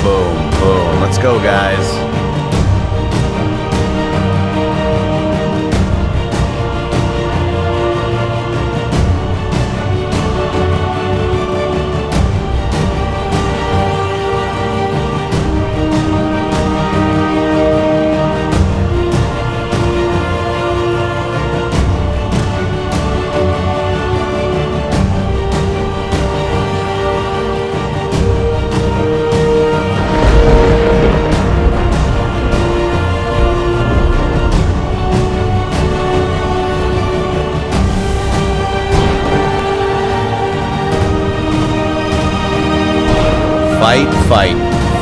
Boom, boom. Let's go, guys.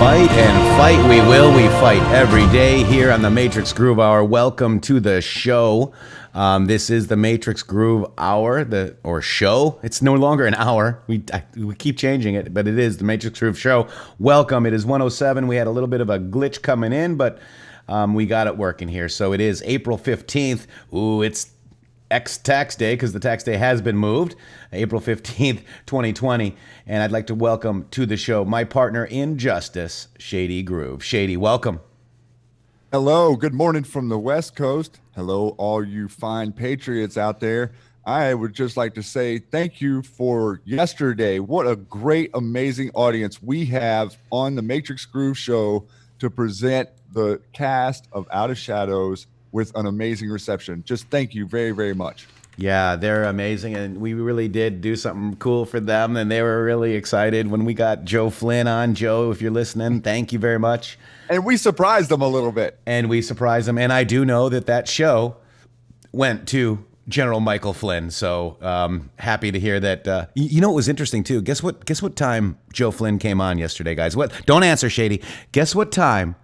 Fight and fight we will. We fight every day here on the Matrixxx Groove Hour. Welcome to the show. This is the Matrixxx Groove Hour, or show. It's no longer an hour. We keep changing it, but it is the Matrixxx Groove Show. Welcome. It is 107. We had a little bit of a glitch coming in, but we got it working here. So it is April 15th. Ooh, it's X tax day because the tax day has been moved, April 15th, 2020. And I'd like to welcome to the show my partner in justice, Shady Groove. Shady, welcome. Hello. Good morning from the West Coast. Hello, all you fine patriots out there. I would just like to say thank you for yesterday. What a great, amazing audience we have on the Matrixxx Groove Show to present the cast of Out of Shadows with an amazing reception. Just thank you very, very much. Yeah, they're amazing, and we really did do something cool for them, and they were really excited when we got Joe Flynn on. Joe, if you're listening, thank you very much. And we surprised them a little bit. And we surprised them, and I do know that show went to General Michael Flynn, so happy to hear that. You know what was interesting, too? Guess what time Joe Flynn came on yesterday, guys? What? Don't answer, Shady. Guess what time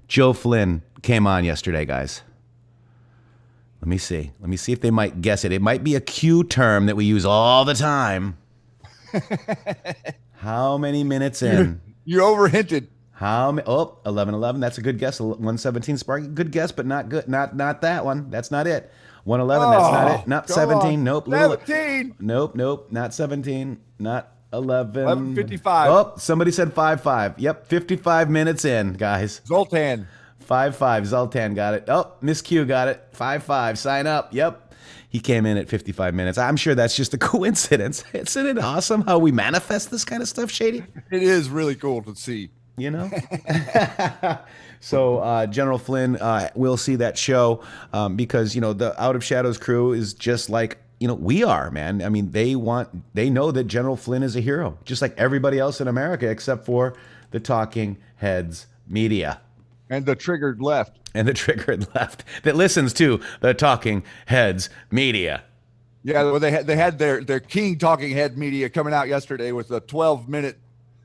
Joe Flynn came on yesterday, guys? Let me see. Let me see if they might guess it. It might be a Q term that we use all the time. How many minutes in? You overhinted. How many? Oh, 11:11. That's a good guess. 117 Sparky. Good guess, but not good. Not that one. That's not it. 111. That's not it. Not 17. Nope. 17. Nope. Not 17. Not 11. 11:55. Oh, somebody said 5:5. Yep. 55 minutes in, guys. Zoltan. 5:5. Zoltan got it. Oh, Miss Q got it. 5:5. Sign up. Yep. He came in at 55 minutes. I'm sure that's just a coincidence. Isn't it awesome how we manifest this kind of stuff, Shady? It is really cool to see. You know? So General Flynn will see that show because, you know, the Out of Shadows crew is just like, you know, we are, man. I mean, they know that General Flynn is a hero, just like everybody else in America, except for the talking heads media. And the triggered left. And the triggered left that listens to the talking heads media. Yeah, well, they had their king talking head media coming out yesterday with a 12 minutes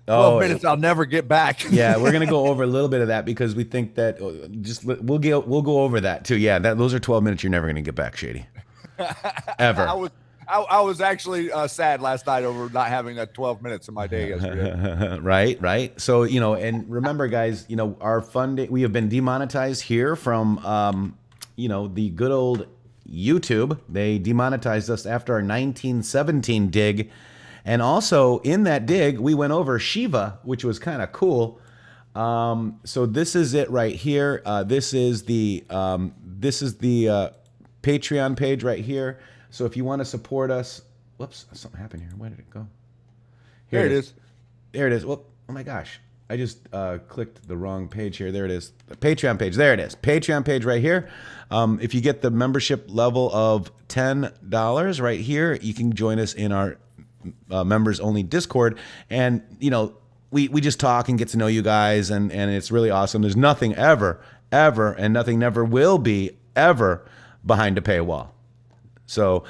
I'll never get back. Yeah, we're gonna go over a little bit of that because we think that we'll go over that too. Yeah, those are 12 minutes you're never gonna get back, Shady. Ever. I was actually sad last night over not having that 12 minutes in my day yesterday. Right. So, you know, and remember, guys, you know, our funding, we have been demonetized here from, you know, the good old YouTube. They demonetized us after our 1917 dig. And also in that dig, we went over Shiva, which was kind of cool. So this is it right here. This is the Patreon page right here. So if you want to support us, whoops, something happened here. Where did it go? Here it is. There it is. Whoop. Oh my gosh. I just clicked the wrong page here. There it is. The Patreon page. There it is. Patreon page right here. If you get the membership level of $10 right here, you can join us in our members only Discord. And, you know, we just talk and get to know you guys. And it's really awesome. There's nothing ever, and nothing never will be ever behind a paywall. So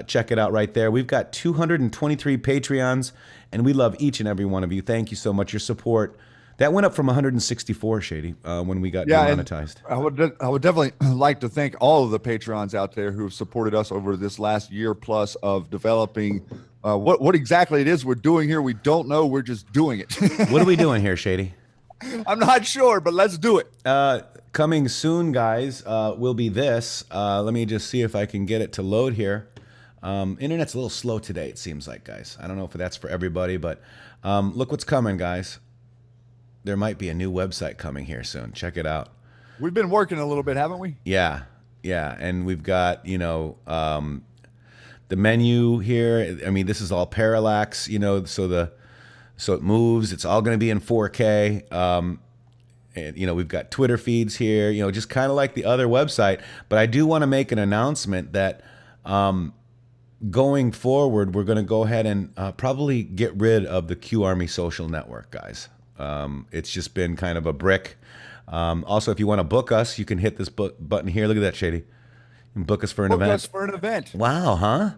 check it out right there. We've got 223 Patreons, and we love each and every one of you. Thank you so much. Your support. That went up from 164, Shady, when we got demonetized. I would definitely like to thank all of the Patrons out there who have supported us over this last year plus of developing what exactly it is we're doing here. We don't know. We're just doing it. What are we doing here, Shady? I'm not sure, but let's do it. Coming soon, guys, will be this. Let me just see if I can get it to load here. Internet's a little slow today, it seems like, guys. I don't know if that's for everybody, but look what's coming, guys. there might be a new website coming here soon. Check it out. We've been working a little bit, haven't we? Yeah, yeah, and we've got the menu here. I mean, this is all parallax, so it moves. It's all going to be in 4K. And we've got Twitter feeds here. Just kind of like the other website. But I do want to make an announcement that going forward, we're going to go ahead and probably get rid of the Q Army social network, guys. It's just been kind of a brick. Also, if you want to book us, you can hit this button here. Look at that, Shady. You can book us for an event. Book us for an event. Wow, huh?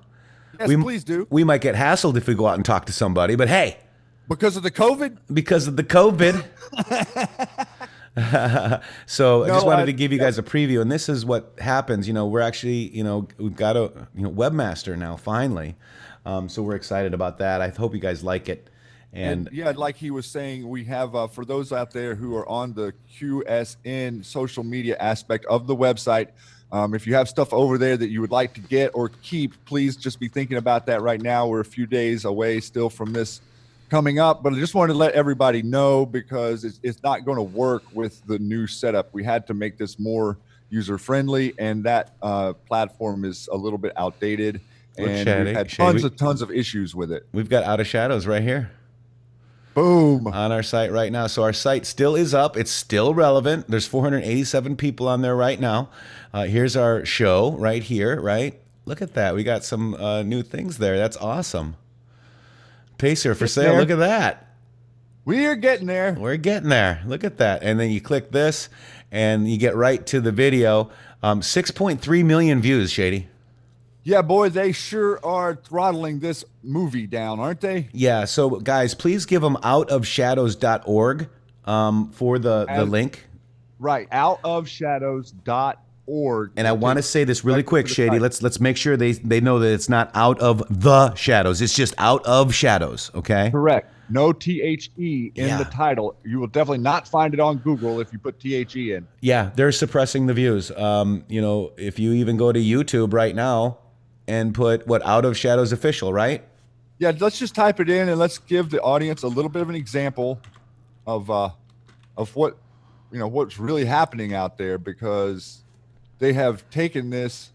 Yes, please do. We might get hassled if we go out and talk to somebody, but hey. Because of the COVID? Because of the COVID. So I just wanted to give you guys a preview, and this is what happens. We're actually, we've got a webmaster now, finally. So we're excited about that. I hope you guys like it. And yeah, like he was saying, we have, for those out there who are on the QSN social media aspect of the website, if you have stuff over there that you would like to get or keep, please just be thinking about that right now. We're a few days away still from this coming up, but I just wanted to let everybody know because it's not going to work with the new setup. We had to make this more user-friendly, and that platform is a little bit outdated, and we've had tons of issues with it. We've got Out of Shadows right here. Boom. On our site right now. So our site still is up. It's still relevant. There's 487 people on there right now. Here's our show right here, right? Look at that. We got some new things there. That's awesome. Pacer for sale. Look at that. We are getting there. We're getting there. Look at that. And then you click this and you get right to the video. 6.3 million views, Shady. Yeah, boy, they sure are throttling this movie down, aren't they? Yeah, so guys, please give them outofshadows.org for the link. Right, outofshadows.org. And I want to say this really quick, Shady. Let's make sure they know that it's not out of the shadows. It's just out of shadows, okay? Correct. No THE in the title. You will definitely not find it on Google if you put THE in. Yeah, they're suppressing the views. If you even go to YouTube right now and put Out of Shadows Official, right? Yeah, let's just type it in and let's give the audience a little bit of an example of what what's really happening out there, because they have taken this.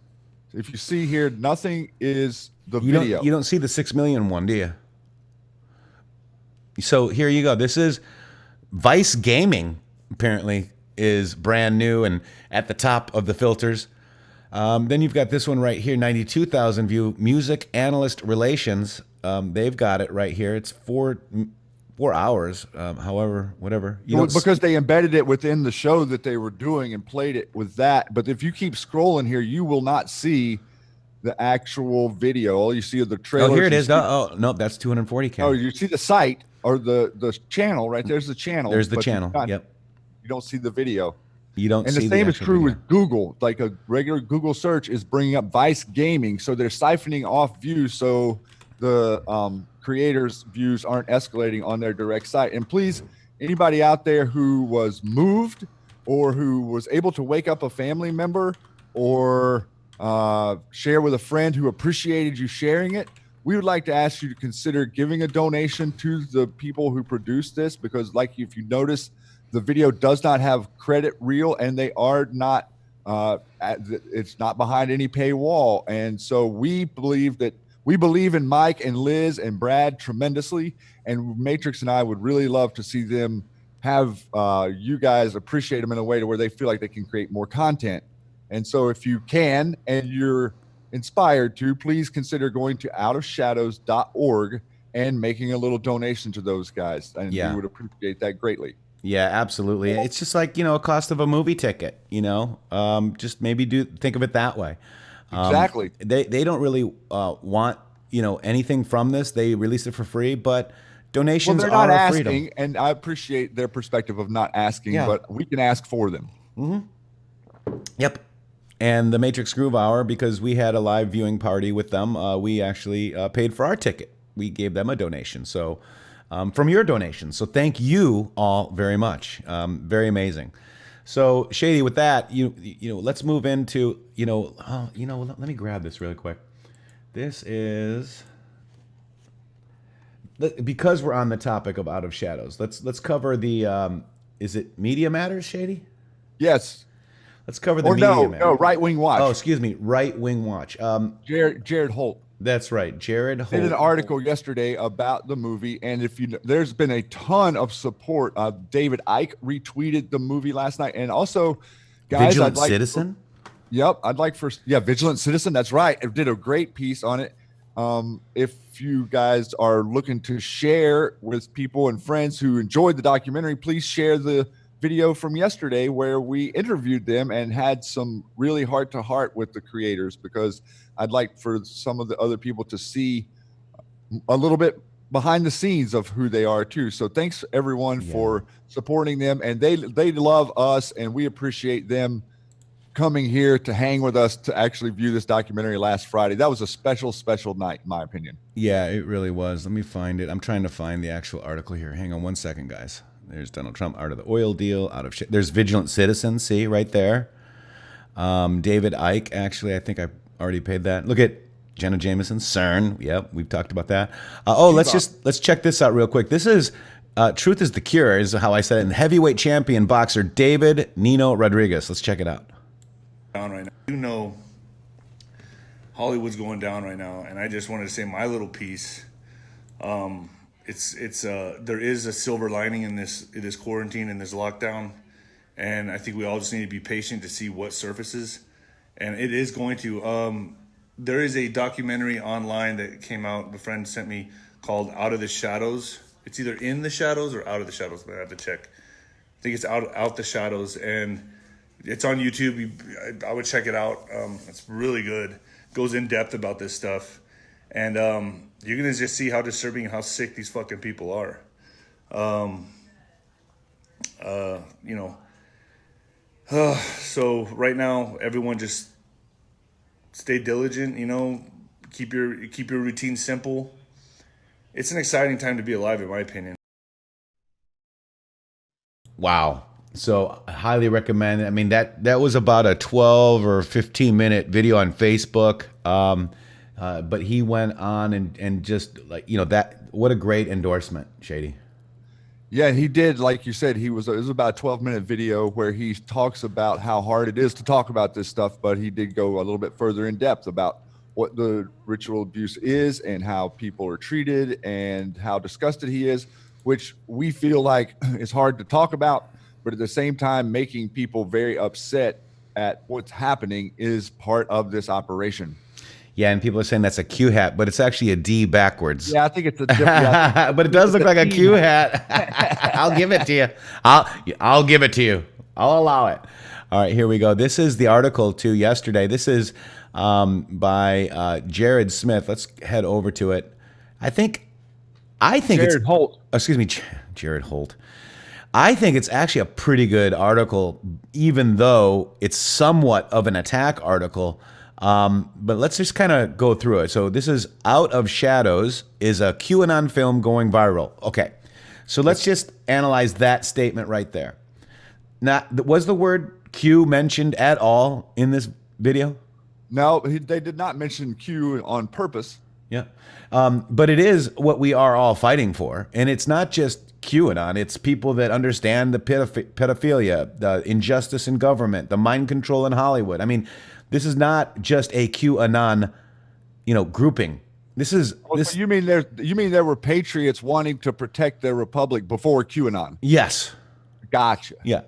If you see here, nothing is the video. You don't see the 6 million one, do you? So here you go. This is Vice Gaming, apparently, is brand new and at the top of the filters. Then you've got this one right here, 92,000 view, Music Analyst Relations. They've got it right here. It's 4 hours, however, whatever. Because they embedded it within the show that they were doing and played it with that. But if you keep scrolling here, you will not see the actual video. All you see are the trailers. Oh, here it is. Oh, no, that's 240K. Oh, you see the site or the channel, right? There's the channel. There's the channel. Yep. You don't see the video. You don't. And see the same is true video. with Google. Like a regular Google search is bringing up Vice Gaming, so they're siphoning off views, so the creators' views aren't escalating on their direct site. And please, anybody out there who was moved or who was able to wake up a family member or share with a friend who appreciated you sharing it, we would like to ask you to consider giving a donation to the people who produced this, because if you notice, the video does not have credit reel, and they are not, it's not behind any paywall. And so we believe in Mike and Liz and Brad tremendously, and Matrixxx and I would really love to see them have you guys appreciate them in a way to where they feel like they can create more content. And so if you can, and you're inspired to, please consider going to outofshadows.org and making a little donation to those guys. And we would appreciate that greatly. Yeah, absolutely. It's just like, a cost of a movie ticket, just maybe think of it that way. Exactly. They don't really want, anything from this. They release it for free, but donations they're not are asking, freedom. and I appreciate their perspective of not asking, but we can ask for them. Mm-hmm. Yep. And the Matrixxx Grooove Hour, because we had a live viewing party with them, we actually paid for our ticket. We gave them a donation. So from your donation. So thank you all very much. Very amazing. So Shady, with that, let's move into, let me grab this really quick. This is because we're on the topic of Out of Shadows, let's cover the. Is it Media Matters, Shady? Yes. Let's cover the Or Media no, Matters. Right Wing Watch. Oh, excuse me, Right Wing Watch. Jared Holt. That's right, Jared Holt. Did an article yesterday about the movie, and if you, there's been a ton of support. David Icke retweeted the movie last night, and also, guys, Vigilant Citizen. Yep, I'd like for Vigilant Citizen. That's right. It did a great piece on it. If you guys are looking to share with people and friends who enjoyed the documentary, please share the video from yesterday where we interviewed them and had some really heart-to-heart with the creators, because I'd like for some of the other people to see a little bit behind the scenes of who they are too. So thanks everyone for supporting them, and they love us, and we appreciate them coming here to hang with us to actually view this documentary last Friday. That was a special night, in my opinion. Yeah, it really was. Let me find it. I'm trying to find the actual article here. Hang on one second, guys. There's Donald Trump out of the oil deal, out of shit. There's Vigilant Citizen, see right there. David Icke, actually, I think I already paid that. Look at Jenna Jameson, CERN. Yep, we've talked about that. Let's check this out real quick. This is Truth is the Cure, is how I said it. And heavyweight champion boxer David Nino Rodriguez. Let's check it out. Down right now. You know, Hollywood's going down right now, and I just wanted to say my little piece. There is a silver lining in this quarantine and this lockdown, and I think we all just need to be patient to see what surfaces, and it is going to. There is a documentary online that came out, a friend sent me, called Out of the Shadows. It's either In the Shadows or Out of the Shadows, but I have to check. I think it's Out the Shadows, and it's on YouTube. I would check it out. It's really good. Goes in depth about this stuff. And you're going to just see how disturbing and how sick these fucking people are. So right now, everyone just stay diligent, keep your routine simple. It's an exciting time to be alive, in my opinion. Wow. So I highly recommend it. I mean, that was about a 12 or 15 minute video on Facebook. But he went on and just what a great endorsement, Shady. Yeah, he did. Like you said, it was about a 12-minute video where he talks about how hard it is to talk about this stuff, but he did go a little bit further in depth about what the ritual abuse is and how people are treated and how disgusted he is, which we feel like is hard to talk about, but at the same time, making people very upset at what's happening is part of this operation. Yeah, and people are saying that's a Q hat, but it's actually a D backwards. Yeah, I think it's a different. But it does look like a Q hat. I'll give it to you. I'll give it to you. I'll allow it. All right, here we go. This is the article to yesterday. This is by Jared Smith. Let's head over to it. I think Jared Holt. Excuse me, Jared Holt. I think it's actually a pretty good article, even though it's somewhat of an attack article. But let's just kind of go through it. So this is Out of Shadows, is a QAnon film going viral. Okay, so let's just analyze that statement right there. Now, was the word Q mentioned at all in this video? No, they did not mention Q on purpose. Yeah, but it is what we are all fighting for. And it's not just QAnon. It's people that understand the pedophilia, the injustice in government, the mind control in Hollywood. I mean, this is not just a QAnon, grouping. This is this. So you mean there were patriots wanting to protect their republic before QAnon? Yes. Gotcha. Yeah.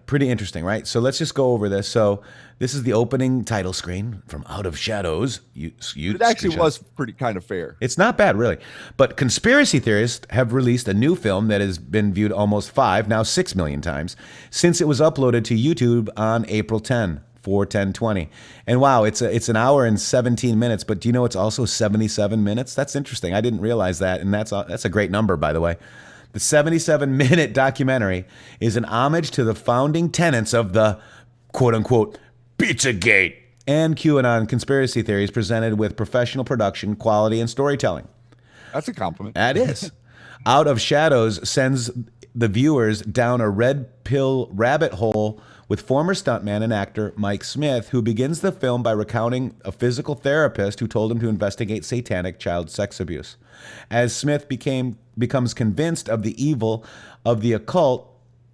Pretty interesting, right? So let's just go over this. So this is the opening title screen from Out of Shadows. It actually was pretty kind of fair. It's not bad, really. But conspiracy theorists have released a new film that has been viewed almost 6 million times since it was uploaded to YouTube on April 10. 4/10/20. And wow, it's an hour and 17 minutes, but do you know it's also 77 minutes? That's interesting. I didn't realize that, and that's a great number, by the way. The 77-minute documentary is an homage to the founding tenets of the quote-unquote Pizzagate and QAnon conspiracy theories presented with professional production, quality, and storytelling. That's a compliment. That is. Out of Shadows sends the viewers down a red pill rabbit hole with former stuntman and actor Mike Smith, who begins the film by recounting a physical therapist who told him to investigate satanic child sex abuse. As Smith becomes convinced of the evil of the occult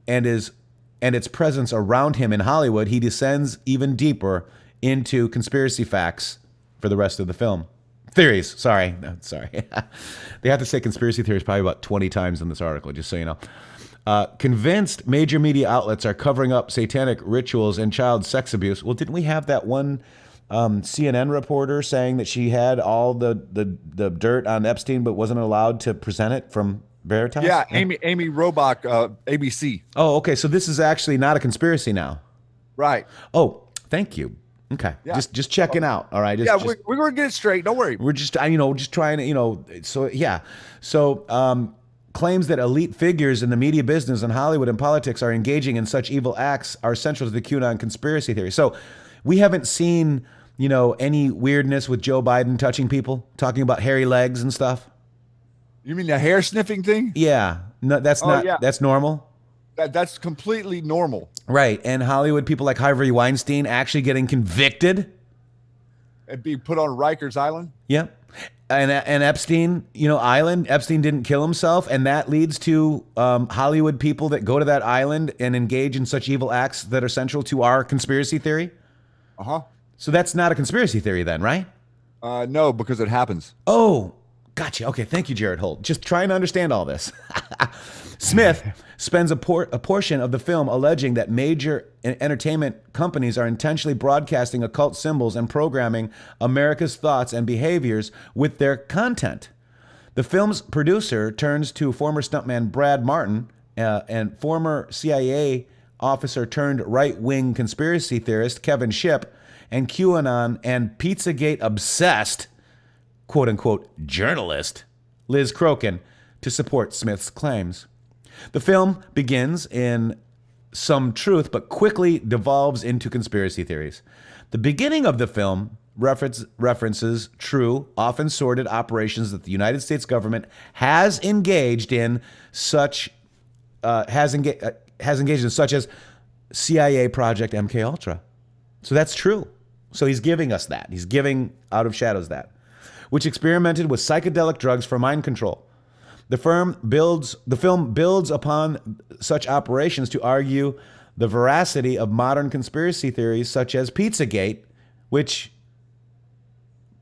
and its presence around him in Hollywood, he descends even deeper into conspiracy facts for the rest of the film. Theories, sorry. No, sorry. They have to say conspiracy theories probably about 20 times in this article, just so you know. Convinced major media outlets are covering up satanic rituals and child sex abuse. Well, didn't we have that one CNN reporter saying that she had all the dirt on Epstein but wasn't allowed to present it from Veritas? Yeah, Amy Robach, ABC. Oh, okay. So this is actually not a conspiracy now. Right. Oh, thank you. Okay. Yeah. Just checking out. All right. We're going to get it straight. Don't worry. We're just just trying to, so yeah. So claims that elite figures in the media business and Hollywood and politics are engaging in such evil acts are central to the QAnon conspiracy theory. So we haven't seen, any weirdness with Joe Biden touching people, talking about hairy legs and stuff. You mean the hair sniffing thing? Yeah. No, that's that's normal. That's completely normal. Right. And Hollywood people like Harvey Weinstein actually getting convicted. And being put on Rikers Island? Yeah. And Epstein, island, Epstein didn't kill himself. And that leads to Hollywood people that go to that island and engage in such evil acts that are central to our conspiracy theory. Uh-huh. So that's not a conspiracy theory then, right? No, because it happens. Oh, gotcha. Okay, thank you, Jared Holt. Just trying to understand all this. Smith spends a portion of the film alleging that major entertainment companies are intentionally broadcasting occult symbols and programming America's thoughts and behaviors with their content. The film's producer turns to former stuntman Brad Martin and former CIA officer turned right-wing conspiracy theorist Kevin Shipp and QAnon and Pizzagate obsessed quote-unquote journalist Liz Crokin to support Smith's claims. The film begins in some truth, but quickly devolves into conspiracy theories. The beginning of the film references true, often sordid operations that the United States government has engaged in, such as CIA Project MKUltra. So that's true. So he's giving us that. He's giving Out of Shadows that, which experimented with psychedelic drugs for mind control. The film builds upon such operations to argue the veracity of modern conspiracy theories such as Pizzagate, which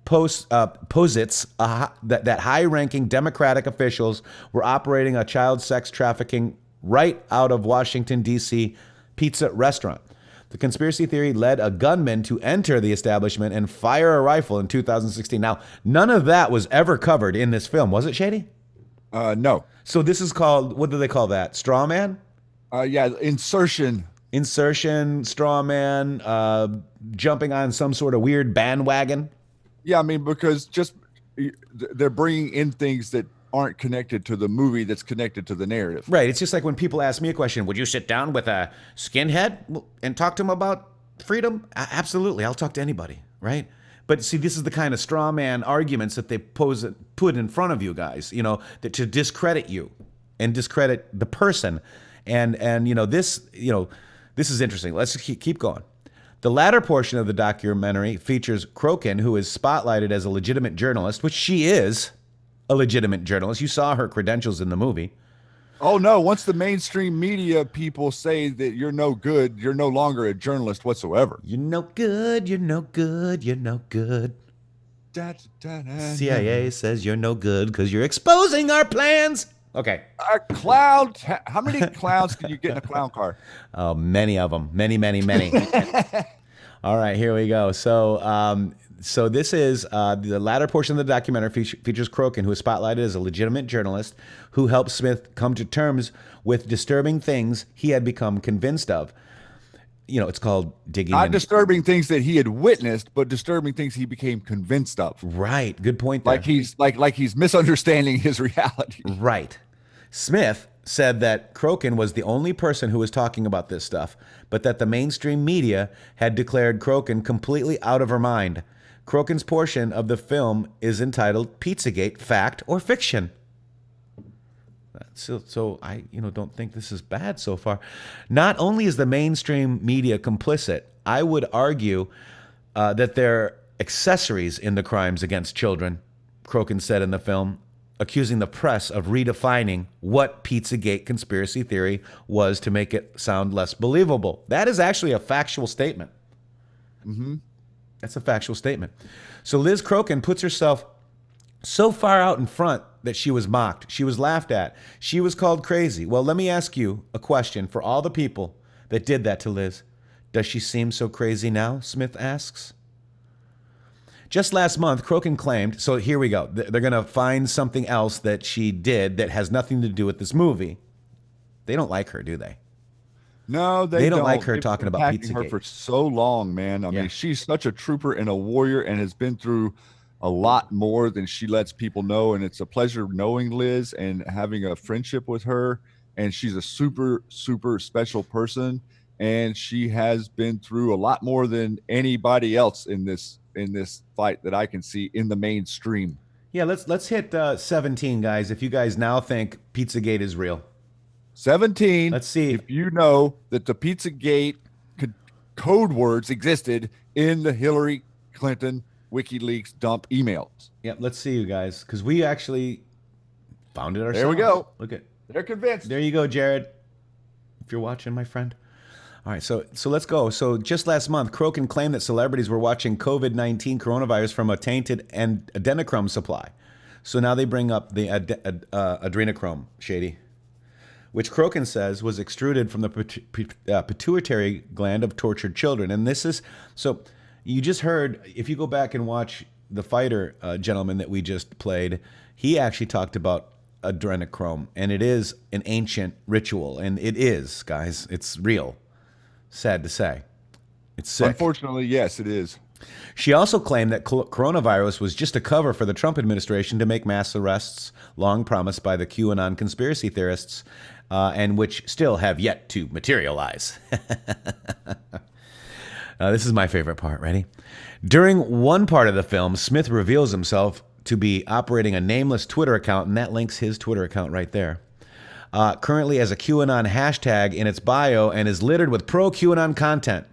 posits that high-ranking Democratic officials were operating a child sex trafficking right out of Washington, D.C. pizza restaurant. The conspiracy theory led a gunman to enter the establishment and fire a rifle in 2016. Now, none of that was ever covered in this film, was it, Shady? No. So this is called, what do they call that? Straw man? Yeah, insertion. Insertion, straw man, jumping on some sort of weird bandwagon. Yeah, I mean, because they're bringing in things that aren't connected to the movie that's connected to the narrative. Right. It's just like when people ask me a question, would you sit down with a skinhead and talk to him about freedom? Absolutely. I'll talk to anybody, right? But see, this is the kind of straw man arguments that they put in front of you guys, that to discredit you and discredit the person. And this is interesting. Let's keep going. The latter portion of the documentary features Crokin, who is spotlighted as a legitimate journalist, which she is a legitimate journalist. You saw her credentials in the movie. Oh, no. Once the mainstream media people say that you're no good, you're no longer a journalist whatsoever. You're no good. You're no good. You're no good. CIA says you're no good because you're exposing our plans. Okay. A clown. How many clowns can you get in a clown car? Oh, many of them. Many, many, many. All right, here we go. So this is the latter portion of the documentary features Crokin, who is spotlighted as a legitimate journalist who helped Smith come to terms with disturbing things he had become convinced of. It's called digging. Not disturbing things that he had witnessed, but disturbing things he became convinced of. Right. Good point there. Like he's misunderstanding his reality. Right. Smith said that Crokin was the only person who was talking about this stuff, but that the mainstream media had declared Crokin completely out of her mind. Crokin's portion of the film is entitled Pizzagate, Fact or Fiction? So I, don't think this is bad so far. Not only is the mainstream media complicit, I would argue that they're accessories in the crimes against children, Crokin said in the film, accusing the press of redefining what Pizzagate conspiracy theory was to make it sound less believable. That is actually a factual statement. That's a factual statement. So Liz Crokin puts herself so far out in front that she was mocked. She was laughed at. She was called crazy. Well, let me ask you a question for all the people that did that to Liz. Does she seem so crazy now? Smith asks. Just last month, Crokin claimed, so here we go. They're going to find something else that she did that has nothing to do with this movie. They don't like her, do they? No, they don't like her They've talking been about attacking her Pizzagate. for so long, man. I mean, she's such a trooper and a warrior and has been through a lot more than she lets people know. And it's a pleasure knowing Liz and having a friendship with her. And she's a super, super special person. And she has been through a lot more than anybody else in this fight that I can see in the mainstream. Yeah, let's hit 17, guys. If you guys now think Pizzagate is real. 17. Let's see. If you know that the Pizzagate code words existed in the Hillary Clinton WikiLeaks dump emails. Yeah, let's see, you guys, because we actually found it ourselves. There we go. Look at. They're convinced. There you go, Jared. If you're watching, my friend. All right, so let's go. So just last month, Crokin claimed that celebrities were watching COVID-19 coronavirus from a tainted adrenochrome supply. So now they bring up the adrenochrome, Shady, which Crokin says was extruded from the pituitary gland of tortured children. And this is, so you just heard, if you go back and watch the fighter gentleman that we just played, he actually talked about adrenochrome, and it is an ancient ritual, and it is, guys, it's real. Sad to say. It's sick. Unfortunately, yes, it is. She also claimed that coronavirus was just a cover for the Trump administration to make mass arrests, long promised by the QAnon conspiracy theorists, and which still have yet to materialize. This is my favorite part. Ready? During one part of the film, Smith reveals himself to be operating a nameless Twitter account, and that links his Twitter account right there. Currently as a QAnon hashtag in its bio and is littered with pro-QAnon content.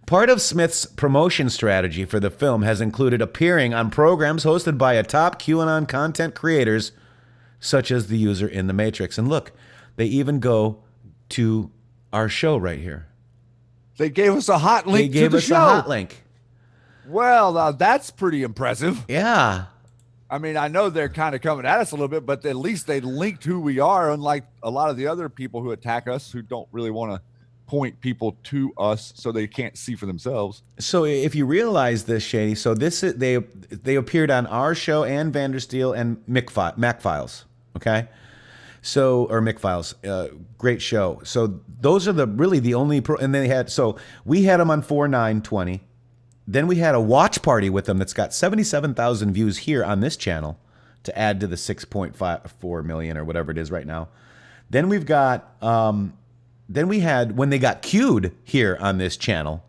Part of Smith's promotion strategy for the film has included appearing on programs hosted by a top QAnon content creators, such as the user intheMatrixxx. And look, they even go to our show right here. They gave us a hot link They gave to the us show. a hot link. Well, that's pretty impressive. Yeah. I mean, I know they're kind of coming at us a little bit, but at least they linked who we are, unlike a lot of the other people who attack us who don't really want to point people to us so they can't see for themselves. So if you realize this, Shady, so this is, they appeared on our show and Vandersteel and Mac Files, okay? So, or Mick Files, great show. So those are really the only and they had, so we had them on 4/9/20. Then we had a watch party with them that's got 77,000 views here on this channel to add to the 6.54 million or whatever it is right now. Then we've got, then we had when they got queued here on this channel.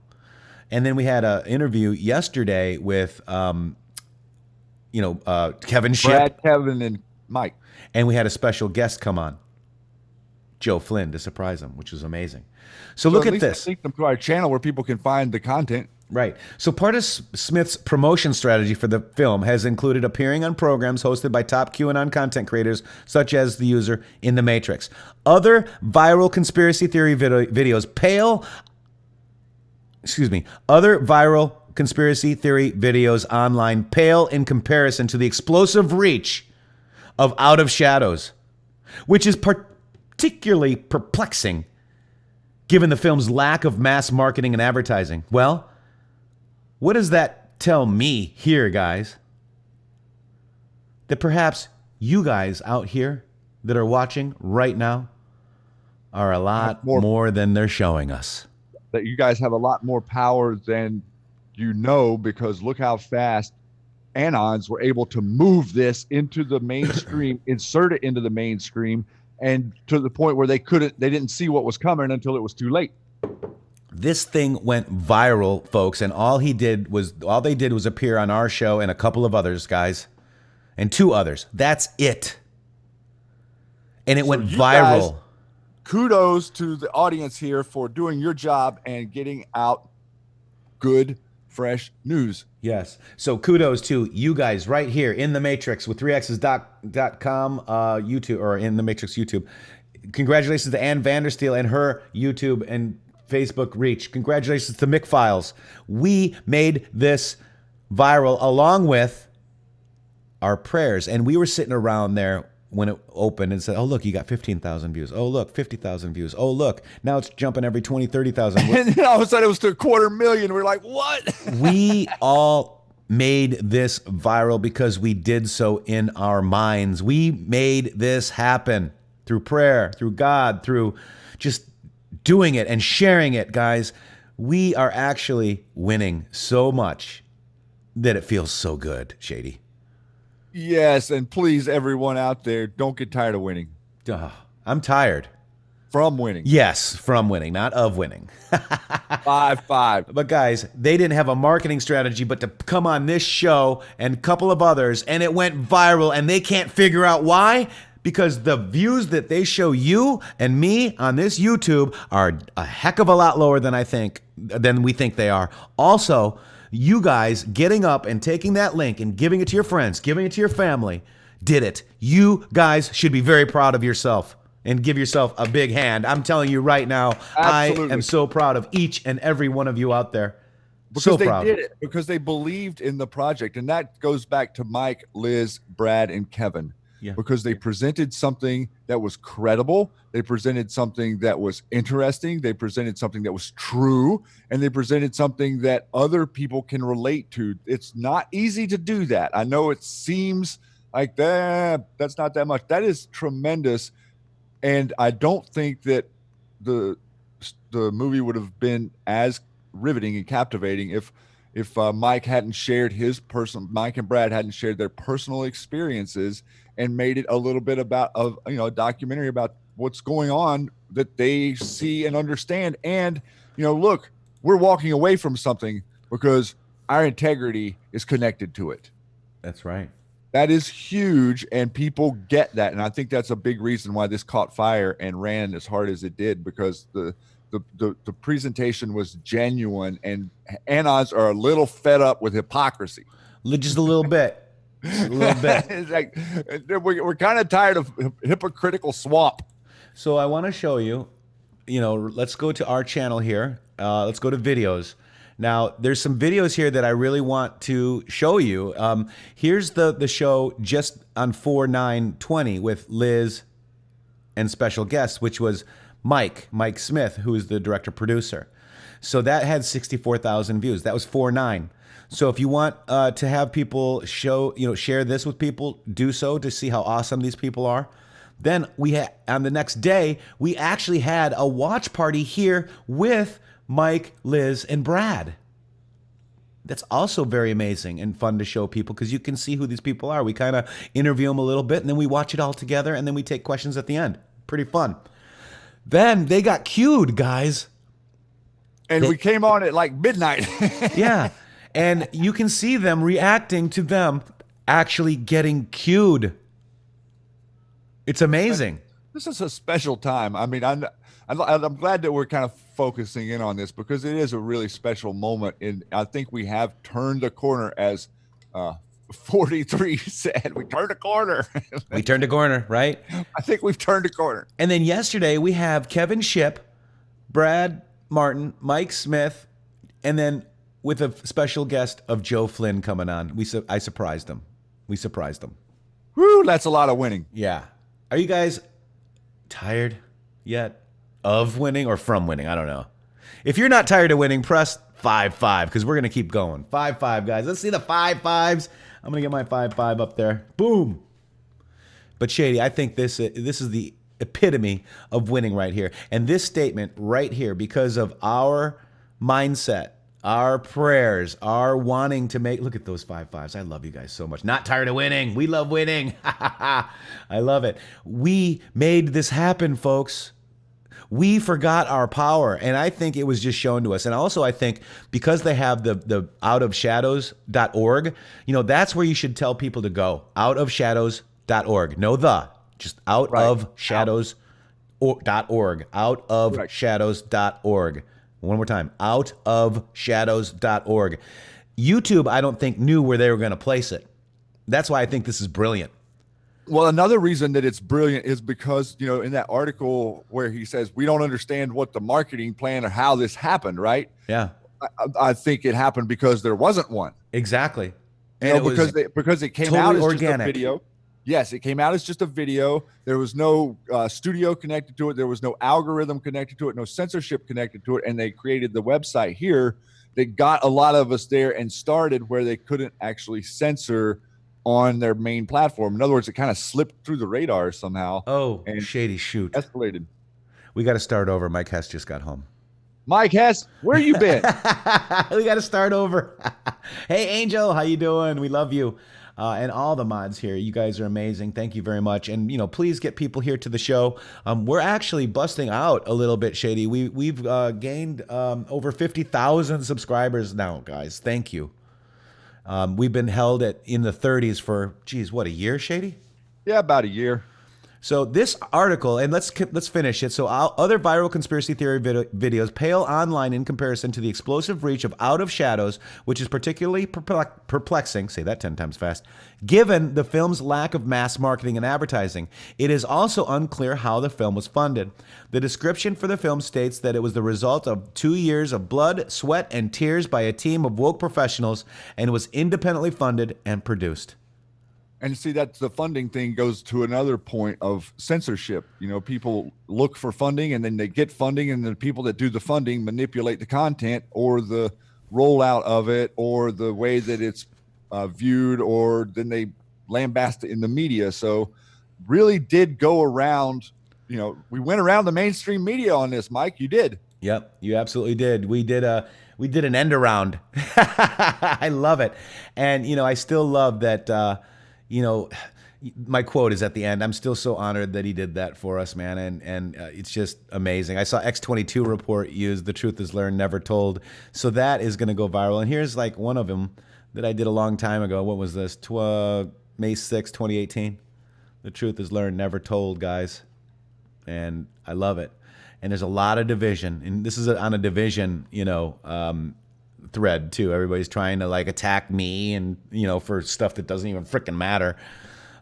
And then we had an interview yesterday with, Kevin Shipp. Brad, Kevin, and Mike. And we had a special guest come on, Joe Flynn, to surprise him, which was amazing. So look at this. Link them to our channel where people can find the content. Right. So part of Smith's promotion strategy for the film has included appearing on programs hosted by top QAnon content creators, such as the user intheMatrixxx. Other viral conspiracy theory other viral conspiracy theory videos online pale in comparison to the explosive reach of Out of Shadows, which is particularly perplexing given the film's lack of mass marketing and advertising. Well, what does that tell me here, guys? That perhaps you guys out here that are watching right now are a lot more than they're showing us. That you guys have a lot more power than you know, because look how fast Anons were able to move this into the mainstream, insert it into the mainstream, and to the point where they didn't see what was coming until it was too late. This thing went viral, folks, and all they did was appear on our show and a couple of others, guys, and 2 others. That's it. And it So went you guys, viral. kudos to the audience here for doing your job and getting out good, fresh news. Yes. So kudos to you guys right here in the Matrixxx with 3x's.com YouTube, or in the Matrixxx YouTube. Congratulations to Ann Vandersteel and her YouTube and Facebook reach. Congratulations to Mick Files. We made this viral along with our prayers. And we were sitting around there when it opened and said, oh, look, you got 15,000 views. Oh, look, 50,000 views. Oh, look, now it's jumping every 20, 30,000. And then all of a sudden it was to 250,000. We're like, what? We all made this viral because we did so in our minds. We made this happen through prayer, through God, through just doing it and sharing it, guys. We are actually winning so much that it feels so good, Shady. Yes, and please, everyone out there, don't get tired of winning. I'm tired. From winning. Yes, from winning, not of winning. 5-5. But guys, they didn't have a marketing strategy but to come on this show and a couple of others, and it went viral, and they can't figure out why. Because the views that they show you and me on this YouTube are a heck of a lot lower than we think they are. Also, you guys getting up and taking that link and giving it to your friends, giving it to your family, did it. You guys should be very proud of yourself and give yourself a big hand. I'm telling you right now, Absolutely. I am so proud of each and every one of you out there. Because So they proud. did it. Because they believed in the project. And that goes back to Mike, Liz, Brad, and Kevin. Yeah. Because they presented something that was credible. They presented something that was interesting. They presented something that was true. And they presented something that other people can relate to. It's not easy to do that. I know it seems like that's not that much. That is tremendous. And I don't think that the movie would have been as riveting and captivating if Mike and Brad hadn't shared their personal experiences and made it a little bit about a documentary about what's going on that they see and understand. And look, we're walking away from something because our integrity is connected to it. That's right. That is huge, and people get that. And I think that's a big reason why this caught fire and ran as hard as it did, because the presentation was genuine, and Anons are a little fed up with hypocrisy. Just a little bit. A little bit. It's like we're kind of tired of hypocritical swamp. So I want to show you, let's go to our channel here. Let's go to videos. Now, there's some videos here that I really want to show you. Here's the show just on 4/9/20 with Liz and special guests, which was Mike Smith, who is the director-producer. So that had 64,000 views. That was 4/9. So if you want to have people share this with people, do so to see how awesome these people are. Then on the next day, we actually had a watch party here with Mike, Liz, and Brad. That's also very amazing and fun to show people because you can see who these people are. We kind of interview them a little bit, and then we watch it all together, and then we take questions at the end. Pretty fun. Then they got cued, guys. And we came on at like midnight. Yeah. And you can see them reacting to them actually getting cued. It's amazing. This is a special time. I mean, I'm glad that we're kind of focusing in on this because it is a really special moment. And I think we have turned the corner, as 43 said. We turned a corner. We turned a corner, right? I think we've turned a corner. And then yesterday we have Kevin Shipp, Brad Martin, Mike Smith, and then with a special guest of Joe Flynn coming on. I surprised them. We surprised them. Woo, that's a lot of winning. Yeah. Are you guys tired yet of winning or from winning? I don't know. If you're not tired of winning, press 5-5 because we're going to keep going. 5-5, guys. Let's see the 5-5s. I'm going to get my 5-5 up there. Boom. But Shady, I think this is the epitome of winning right here. And this statement right here, because of our mindset, our prayers, our wanting to make, look at those 5-5s. I love you guys so much. Not tired of winning. We love winning. I love it. We made this happen, folks. We forgot our power, and I think it was just shown to us. And also I think because they have the outofshadows.org, that's where you should tell people to go, outofshadows.org. No the, Just out Right. of shadows .org. Out of Correct. shadows.org. One more time. Out of shadows.org. YouTube, I don't think, knew where they were going to place it. That's why I think this is brilliant. Well, another reason that it's brilliant is because, you know, in that article where he says we don't understand what the marketing plan or how this happened, right? Yeah, I think it happened because there wasn't one. exactly. You And know, it was because it came totally out as organic. just a video. Yes, it came out as just a video. There was no studio connected to it. There was no algorithm connected to it, no censorship connected to it. And they created the website here that got a lot of us there and started where they couldn't actually censor on their main platform. In other words, it kind of slipped through the radar somehow. Oh, and shady shoot. escalated. We got to start over. Mike Hess just got home. Mike Hess, where you been? We got to start over. Hey, Angel, how you doing? We love you. And all the mods here. You guys are amazing. Thank you very much. And, you know, please get people here to the show. We're actually busting out a little bit, Shady. We've gained over 50,000 subscribers now, guys. Thank you. We've been held in the 30s for, geez, what, a year, Shady? Yeah, about a year. So this article, and let's finish it. So other viral conspiracy theory videos pale online in comparison to the explosive reach of Out of Shadows, which is particularly perplexing, say that 10 times fast, given the film's lack of mass marketing and advertising. It is also unclear how the film was funded. The description for the film states that it was the result of 2 years of blood, sweat, and tears by a team of woke professionals and was independently funded and produced. And see, that's the funding thing goes to another point of censorship. You know, people look for funding and then they get funding, and the people that do the funding manipulate the content or the rollout of it or the way that it's viewed, or then they lambast it in the media. So really did go around, you know, we went around the mainstream media on this, Mike. You did. Yep, you absolutely did. We did an end around. I love it. And, you know, I still love that, you know, my quote is at the end. I'm still so honored that he did that for us, man. And it's just amazing. I saw X22 report use "The Truth is Learned, Never Told." So that is going to go viral. And here's like one of them that I did a long time ago. What was this? May 6, 2018. "The Truth is Learned, Never Told," guys. And I love it. And there's a lot of division. And this is on a division, you know, thread too. Everybody's trying to like attack me and, you know, for stuff that doesn't even freaking matter.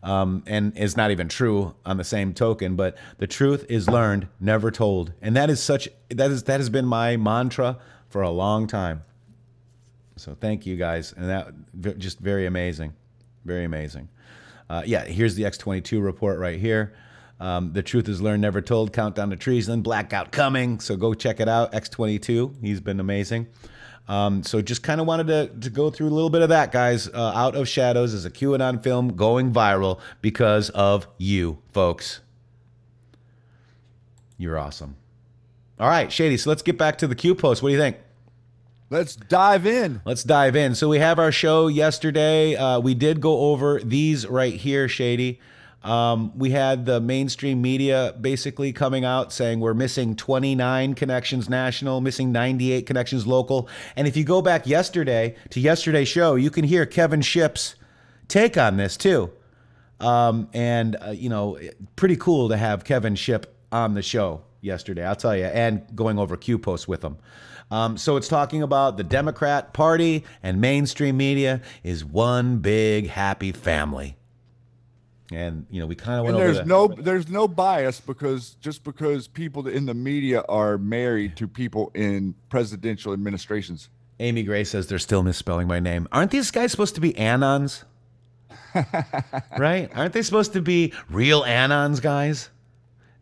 And is not even true on the same token, but the truth is learned, never told. And that has been my mantra for a long time. So thank you guys. And that just very amazing. Very amazing. Yeah, here's the X22 report right here. The truth is learned, never told. Countdown to treason, blackout coming. So go check it out. X22. He's been amazing. So just kind of wanted to go through a little bit of that, guys. Out of Shadows is a QAnon film going viral because of you, folks. You're awesome. All right, Shady, so let's get back to the Q post. What do you think? Let's dive in. Let's dive in. So we have our show yesterday. We did go over these right here, Shady. We had the mainstream media basically coming out saying we're missing 29 connections national, missing 98 connections local. And if you go back yesterday to yesterday's show, you can hear Kevin Shipp's take on this too. You know, pretty cool to have Kevin Shipp on the show yesterday, I'll tell you, and going over Q posts with him. So it's talking about the Democrat Party and mainstream media is one big happy family. And, you know, we kind of went over that. There's no bias because people in the media are married to people in presidential administrations. Amy Gray says they're still misspelling my name. Aren't these guys supposed to be Anons? Right? Aren't they supposed to be real Anons, guys?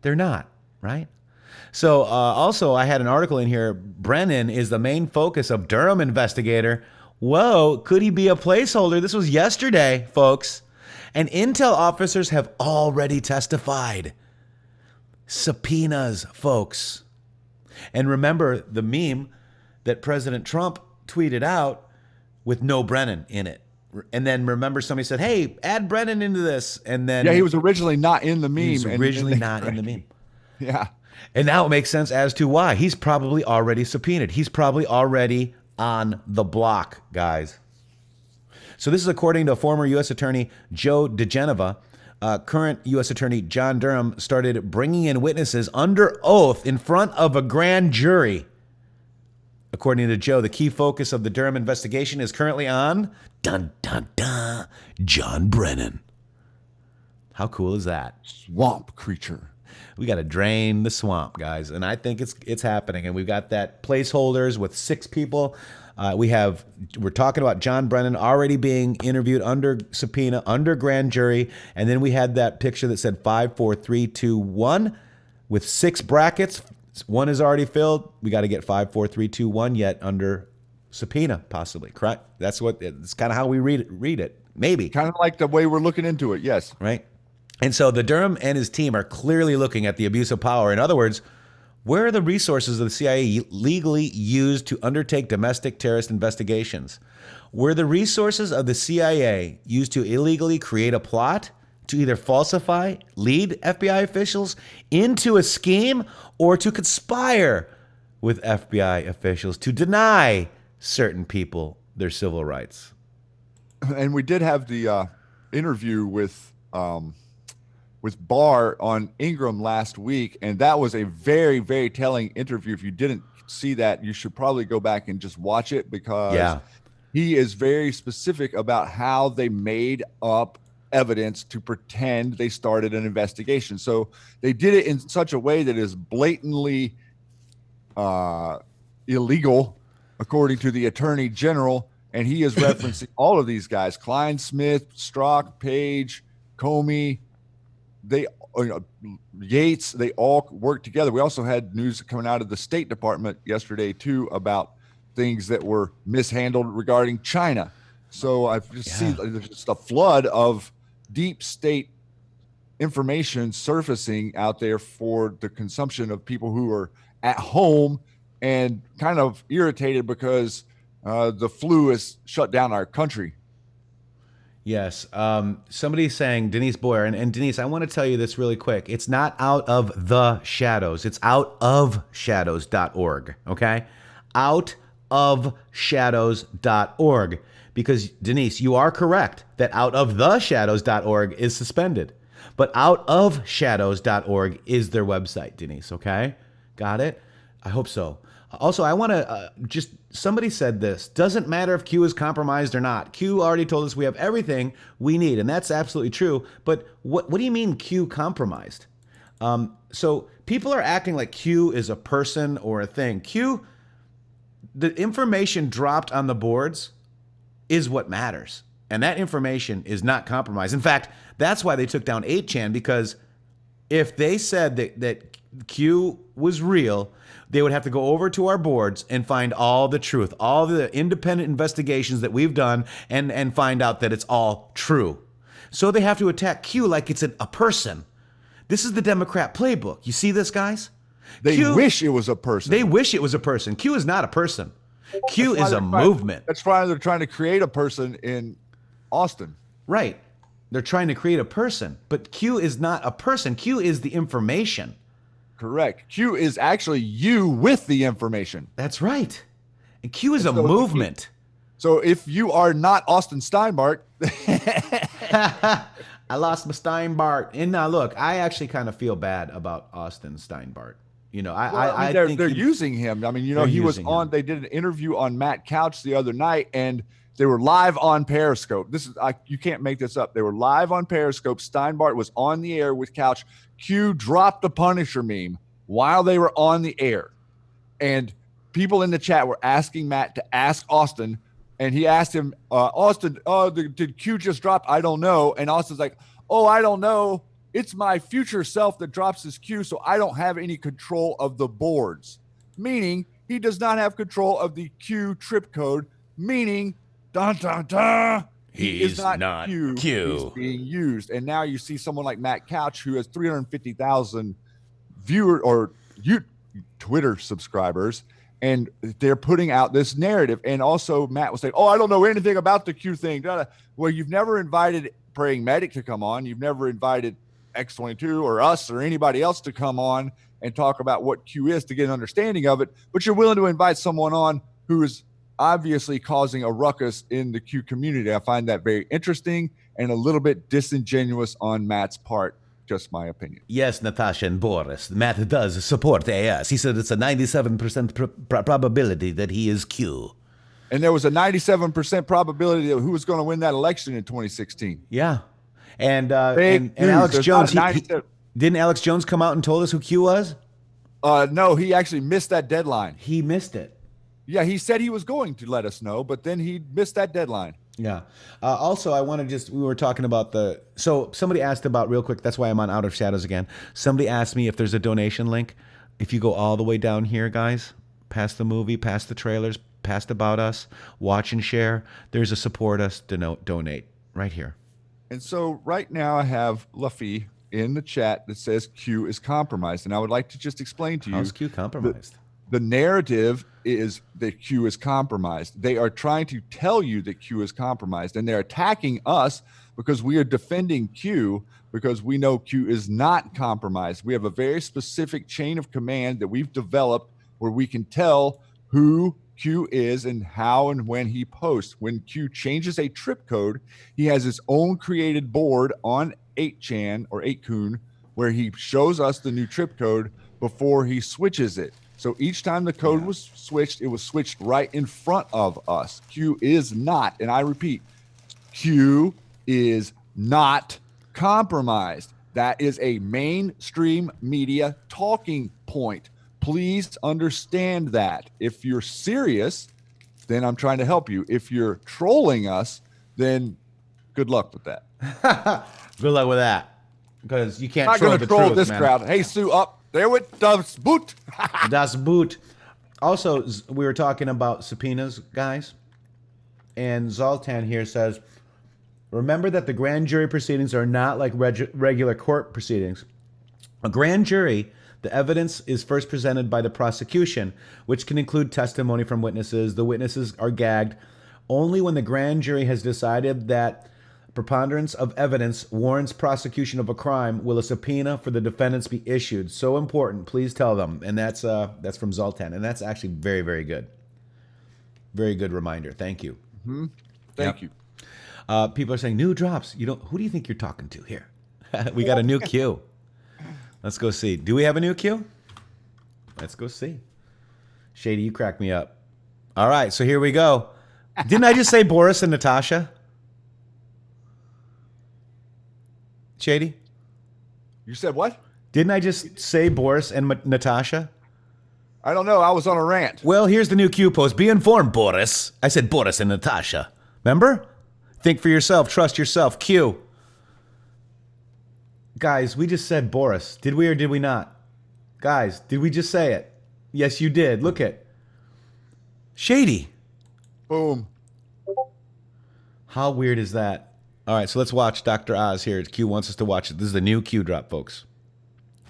They're not, right? So also I had an article in here. Brennan is the main focus of Durham investigator. Whoa, could he be a placeholder? This was yesterday, folks. And intel officers have already testified. Subpoenas, folks. And remember the meme that President Trump tweeted out with no Brennan in it. And then remember somebody said, hey, add Brennan into this. And then he was originally not in the meme. He was originally not in the meme. Yeah. And now it makes sense as to why. He's probably already subpoenaed. He's probably already on the block, guys. So this is according to former U.S. Attorney Joe DeGeneva. current U.S. Attorney John Durham started bringing in witnesses under oath in front of a grand jury. According to Joe, the key focus of the Durham investigation is currently on, dun, dun, dun, John Brennan. How cool is that? Swamp creature. We got to drain the swamp, guys, and I think it's happening. And we've got that placeholders with 6 people. We're talking about John Brennan already being interviewed under subpoena, under grand jury, and then we had that picture that said 5, 4, 3, 2, 1 with 6 brackets. 1 is already filled. We got to get 5, 4, 3, 2, 1 yet under subpoena, possibly. Correct? It's kind of how we read it. Maybe. Kind of like the way we're looking into it. Yes. Right. And so the Durham and his team are clearly looking at the abuse of power. In other words, where are the resources of the CIA legally used to undertake domestic terrorist investigations? Were the resources of the CIA used to illegally create a plot to either falsify, lead FBI officials into a scheme, or to conspire with FBI officials to deny certain people their civil rights? And we did have the interview with Barr on Ingram last week, and that was a very, very telling interview. If you didn't see that, you should probably go back and just watch it, because he is very specific about how they made up evidence to pretend they started an investigation. So they did it in such a way that is blatantly illegal, according to the Attorney General, and he is referencing all of these guys: Klein, Smith, Strzok, Page, Comey, Yates. They all work together. We also had news coming out of the State Department yesterday too about things that were mishandled regarding China. So I've just seen just a flood of deep state information surfacing out there for the consumption of people who are at home and kind of irritated because the flu has shut down our country. Yes. Somebody's saying, Denise Boyer, and Denise, I want to tell you this really quick. It's not out of the shadows. It's out of shadows.org. Okay? Out of shadows.org. Because, Denise, you are correct that out of the shadows.org is suspended. But out of shadows.org is their website, Denise. Okay? Got it? I hope so. Also, I want to somebody said this: doesn't matter if Q is compromised or not. Q already told us we have everything we need, and that's absolutely true. But what do you mean Q compromised? So people are acting like Q is a person or a thing. The information dropped on the boards is what matters, and that information is not compromised. In fact, that's why they took down 8chan, because if they said that Q was real, they would have to go over to our boards and find all the truth, all the independent investigations that we've done, and find out that it's all true. So they have to attack Q like it's a person. This is the Democrat playbook. You see this, guys? They wish it was a person. They wish it was a person. Q is not a person. Q is a movement. That's why they're trying to create a person in Austin. Right. They're trying to create a person, but Q is not a person. Q is the information. Correct. Q is actually you with the information. That's right. And Q is a movement. So if you are not Austin Steinbart. I lost my Steinbart. And now look, I actually kind of feel bad about Austin Steinbart. You know, I think they're using him. I mean, you know, he was on, they did an interview on Matt Couch the other night, and they were live on Periscope. You can't make this up. They were live on Periscope. Steinbart was on the air with Couch. Q dropped the Punisher meme while they were on the air. And people in the chat were asking Matt to ask Austin, and he asked him, Austin, did Q just drop? I don't know. And Austin's like, oh, I don't know. It's my future self that drops his Q, so I don't have any control of the boards. Meaning he does not have control of the Q trip code, meaning dun, dun, dun, he is not Q. He's being used. And now you see someone like Matt Couch, who has 350,000 Twitter subscribers, and they're putting out this narrative. And also Matt was saying, oh, I don't know anything about the Q thing. Well, you've never invited Praying Medic to come on. You've never invited X22 or us or anybody else to come on and talk about what Q is to get an understanding of it. But you're willing to invite someone on who is obviously causing a ruckus in the Q community. I find that very interesting and a little bit disingenuous on Matt's part. Just my opinion. Yes, Natasha and Boris. Matt does support AS. He said it's a 97% probability that he is Q. And there was a 97% probability of who was going to win that election in 2016. Yeah. And Fake news. Alex There's Jones, not 97 didn't Alex Jones come out and told us who Q was? No, he actually missed that deadline. He missed it. Yeah, he said he was going to let us know, but then he missed that deadline. Yeah. Also, I want to we were talking about so somebody asked about, real quick, that's why I'm on Out of Shadows again. Somebody asked me if there's a donation link. If you go all the way down here, guys, past the movie, past the trailers, past About Us, watch and share, there's a support us, donate right here. And so right now I have Luffy in the chat that says Q is compromised. And I would like to just explain to you. How's Q compromised? The narrative is that Q is compromised. They are trying to tell you that Q is compromised, and they're attacking us because we are defending Q because we know Q is not compromised. We have a very specific chain of command that we've developed where we can tell who Q is and how and when he posts. When Q changes a trip code, he has his own created board on 8chan or 8kun where he shows us the new trip code before he switches it. So each time the code was switched, it was switched right in front of us. Q is not, and I repeat, Q is not compromised. That is a mainstream media talking point. Please understand that. If you're serious, then I'm trying to help you. If you're trolling us, then good luck with that. Good luck with that, because you can't I'm not troll going the to troll truth, this man. crowd. Hey, Sue, up there with Das Boot. Das Boot. Also, we were talking about subpoenas, guys, and Zoltan here says, remember that the grand jury proceedings are not like regular court proceedings. A grand jury, the evidence is first presented by the prosecution, which can include testimony from witnesses. The witnesses are gagged. Only when the grand jury has decided that preponderance of evidence warrants prosecution of a crime will a subpoena for the defendants be issued. So important. Please tell them. And that's from Zoltan. And that's actually very, very good. Very good reminder. Thank you. Mm-hmm. Thank you. People are saying new drops. Who do you think you're talking to here? We got a new Q. Let's go see. Do we have a new Q? Let's go see. Shady, you crack me up. All right, so here we go. Didn't I just say Boris and Natasha? Shady? You said what? Didn't I just say Boris and Natasha? I don't know. I was on a rant. Well, here's the new Q post. Be informed, Boris. I said Boris and Natasha. Remember? Think for yourself. Trust yourself. Q. Guys, we just said Boris. Did we or did we not? Guys, did we just say it? Yes, you did. Look it. Shady. Boom. How weird is that? All right, so let's watch Dr. Oz here. Q wants us to watch it. This is the new Q drop, folks.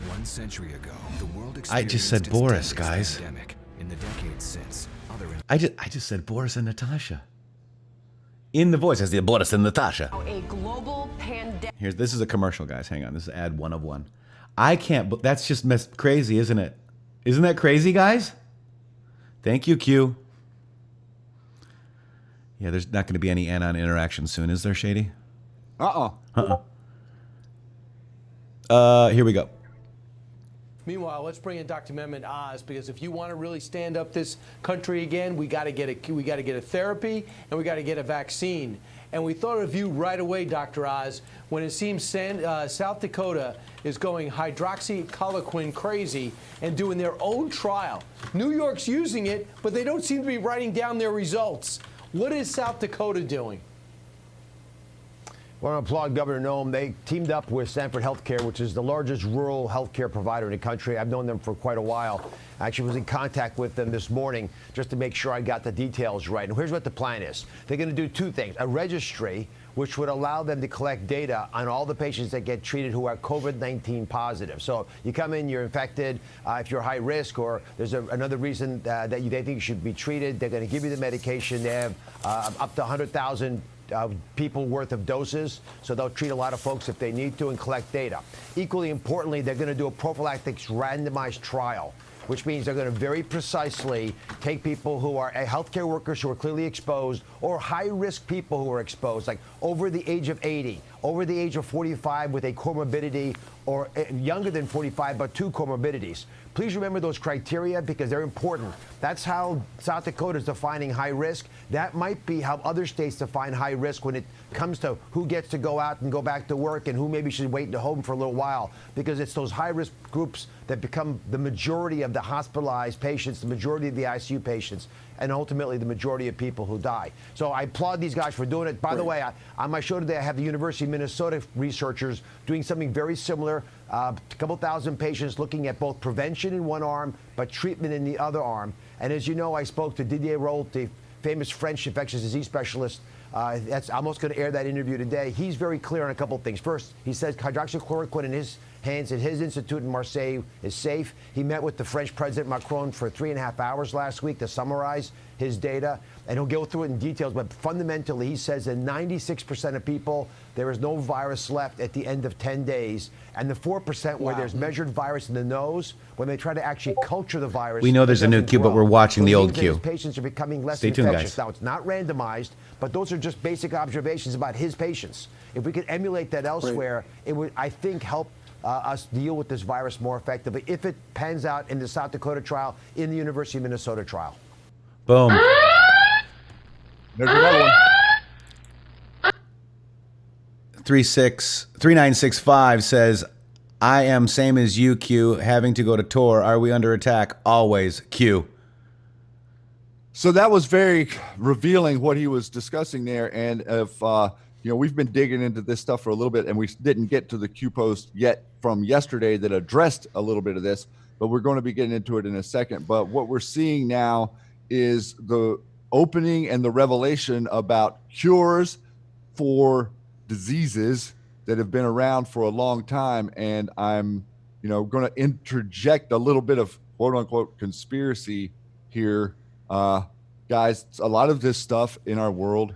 1 century ago, the world I just said experienced its Boris, deadliest guys. pandemic. In the decades since, other I just said Boris and Natasha. In the voice, as the Boris and Natasha. A global pandemic. This is a commercial, guys. Hang on. This is ad 1 of 1. I can't, that's just crazy, isn't it? Isn't that crazy, guys? Thank you, Q. Yeah, there's not going to be any anon interaction soon, is there, Shady? Here we go. Meanwhile, let's bring in Dr. Mehmet Oz, because if you want to really stand up this country again, we got to get a therapy and we got to get a vaccine. And we thought of you right away, Dr. Oz, when it seems South Dakota is going hydroxychloroquine crazy and doing their own trial. New York's using it, but they don't seem to be writing down their results. What is South Dakota doing? I want to applaud Governor Noem. They teamed up with Stanford Healthcare, which is the largest rural healthcare provider in the country. I've known them for quite a while. I actually was in contact with them this morning just to make sure I got the details right. And here's what the plan is. They're going to do two things. A registry, which would allow them to collect data on all the patients that get treated who are COVID-19 positive. So you come in, you're infected, if you're high risk or there's another reason that they think you should be treated, they're going to give you the medication. They have up to 100,000 people worth of doses, so they'll treat a lot of folks if they need to and collect data. Equally importantly, they're going to do a prophylactic randomized trial which means they're going to very precisely take people who are healthcare workers who are clearly exposed or high-risk people who are exposed, like over the age of 80, over the age of 45 with a comorbidity, or younger than 45 but 2 comorbidities. Please remember those criteria because they're important. That's how South Dakota is defining high risk. That might be how other states define high risk when it comes to who gets to go out and go back to work and who maybe should wait at home for a little while, because it's those high risk groups that become the majority of the hospitalized patients, the majority of the ICU patients, and ultimately the majority of people who die. So I applaud these guys for doing it. By the way, on my show today, I have the University of Minnesota researchers doing something very similar. A couple thousand patients looking at both prevention in one arm, but treatment in the other arm. And as you know, I spoke to Didier Raoult, the famous French infectious disease specialist. I'm almost going to air that interview today. He's very clear on a couple of things. First, he says hydroxychloroquine in his hands at his institute in Marseille is safe. He met with the French President Macron for 3.5 hours last week to summarize his data, and he'll go through it in details. But fundamentally, he says that 96% of people, there is no virus left at the end of 10 days. And the 4% where there's measured virus in the nose, when they try to actually culture the virus. We know there's a new Q, but we're watching the old Q. Patients are becoming less Stay tuned, infectious. guys. Now, it's not randomized, but those are just basic observations about his patients. If we could emulate that elsewhere, it would, I think, help us deal with this virus more effectively if it pans out in the South Dakota trial, in the University of Minnesota trial. Boom. There's another one. 3965 says, I am same as you, Q, having to go to tour. Are we under attack? Always, Q. So that was very revealing what he was discussing there. And if, we've been digging into this stuff for a little bit, and we didn't get to the Q post yet from yesterday that addressed a little bit of this, but we're going to be getting into it in a second. But what we're seeing now is the opening and the revelation about cures for diseases that have been around for a long time. And I'm, going to interject a little bit of quote unquote conspiracy here. Guys, a lot of this stuff in our world,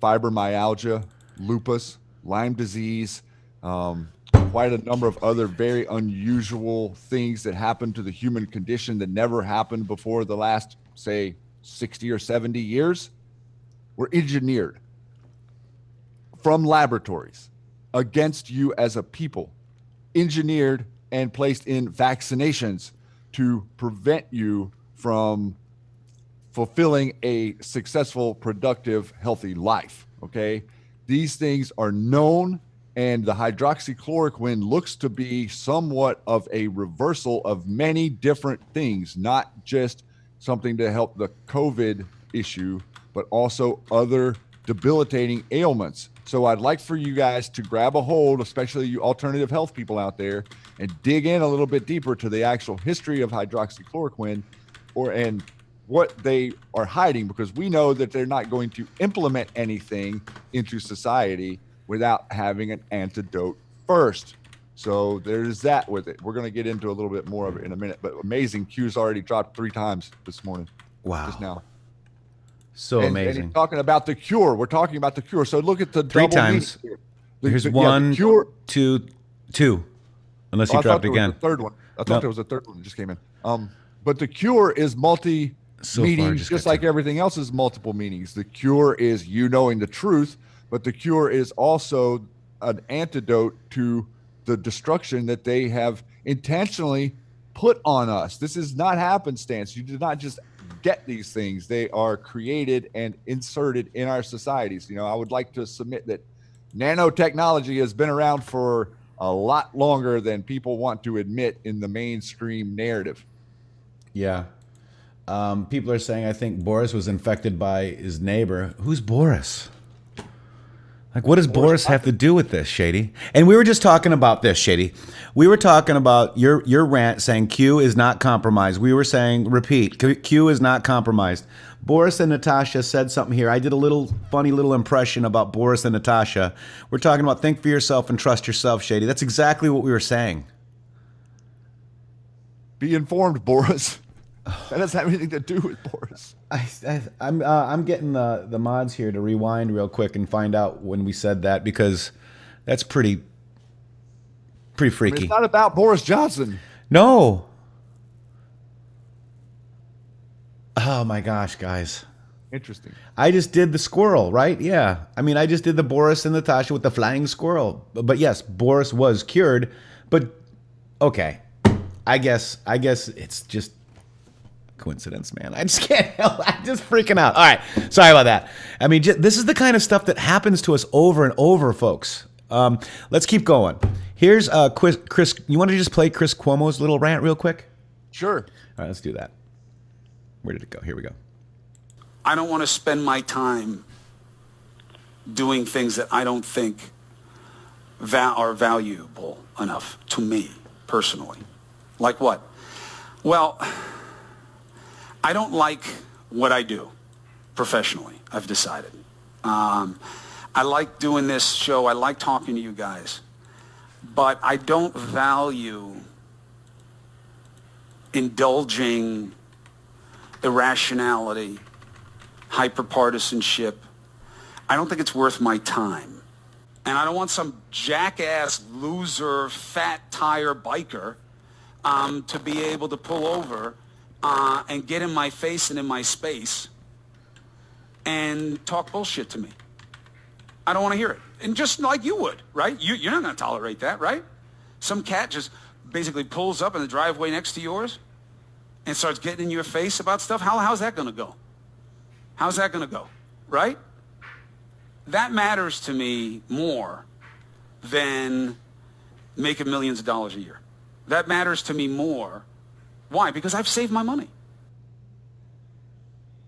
fibromyalgia, lupus, Lyme disease, quite a number of other very unusual things that happen to the human condition that never happened before the last, say, 60 or 70 years, were engineered from laboratories against you as a people, engineered and placed in vaccinations to prevent you from fulfilling a successful, productive, healthy life. Okay. These things are known, and the hydroxychloroquine looks to be somewhat of a reversal of many different things, not just something to help the COVID issue, but also other debilitating ailments. So I'd like for you guys to grab a hold, especially you alternative health people out there, and dig in a little bit deeper to the actual history of hydroxychloroquine and what they are hiding, because we know that they're not going to implement anything into society without having an antidote first. So there's that with it. We're going to get into a little bit more of it in a minute, but amazing. Q's already dropped 3 times this morning. Wow. Just now. So amazing. And he's talking about the cure. We're talking about the cure. So look at the 3 times. Here's 1, cure. 2, 2. Unless he dropped again. The third one. I thought there was a third one that just came in. But the cure is meanings, just like everything else is multiple meanings. The cure is you knowing the truth, but the cure is also an antidote to the destruction that they have intentionally put on us. This is not happenstance. You did not just get these things. They are created and inserted in our societies. I would like to submit that nanotechnology has been around for a lot longer than people want to admit in the mainstream narrative. Yeah. People are saying, I think Boris was infected by his neighbor. Who's Boris? Like, what does Boris have to do with this, Shady? And we were just talking about this, Shady. We were talking about your rant saying Q is not compromised. We were saying, repeat, Q is not compromised. Boris and Natasha said something here. I did a funny little impression about Boris and Natasha. We're talking about think for yourself and trust yourself, Shady. That's exactly what we were saying. Be informed, Boris. That doesn't have anything to do with Boris. I'm getting the mods here to rewind real quick and find out when we said that, because that's pretty freaky. It's not about Boris Johnson. No. Oh my gosh, guys. Interesting. I just did the squirrel, right? Yeah. I mean, I just did the Boris and Natasha with the flying squirrel. But yes, Boris was cured. But okay, I guess it's just coincidence, man. I just can't help. I'm just freaking out. All right, sorry about that. I mean, this is the kind of stuff that happens to us over and over, folks. Let's keep going. Here's Chris. You want to just play Chris Cuomo's little rant real quick? Sure. All right, let's do that. Where did it go? Here we go. I don't want to spend my time doing things that I don't think are valuable enough to me personally. Like what? Well, I don't like what I do professionally, I've decided. I like doing this show. I like talking to you guys. But I don't value indulging irrationality, hyperpartisanship. I don't think it's worth my time. And I don't want some jackass, loser, fat tire biker to be able to pull over and get in my face and in my space and talk bullshit to me. I don't want to hear it. And just like you would, right? You're not going to tolerate that, right? Some cat just basically pulls up in the driveway next to yours and starts getting in your face about stuff. How's that going to go? How's that going to go, right? That matters to me more than making millions of dollars a year. That matters to me more. Why? Because I've saved my money.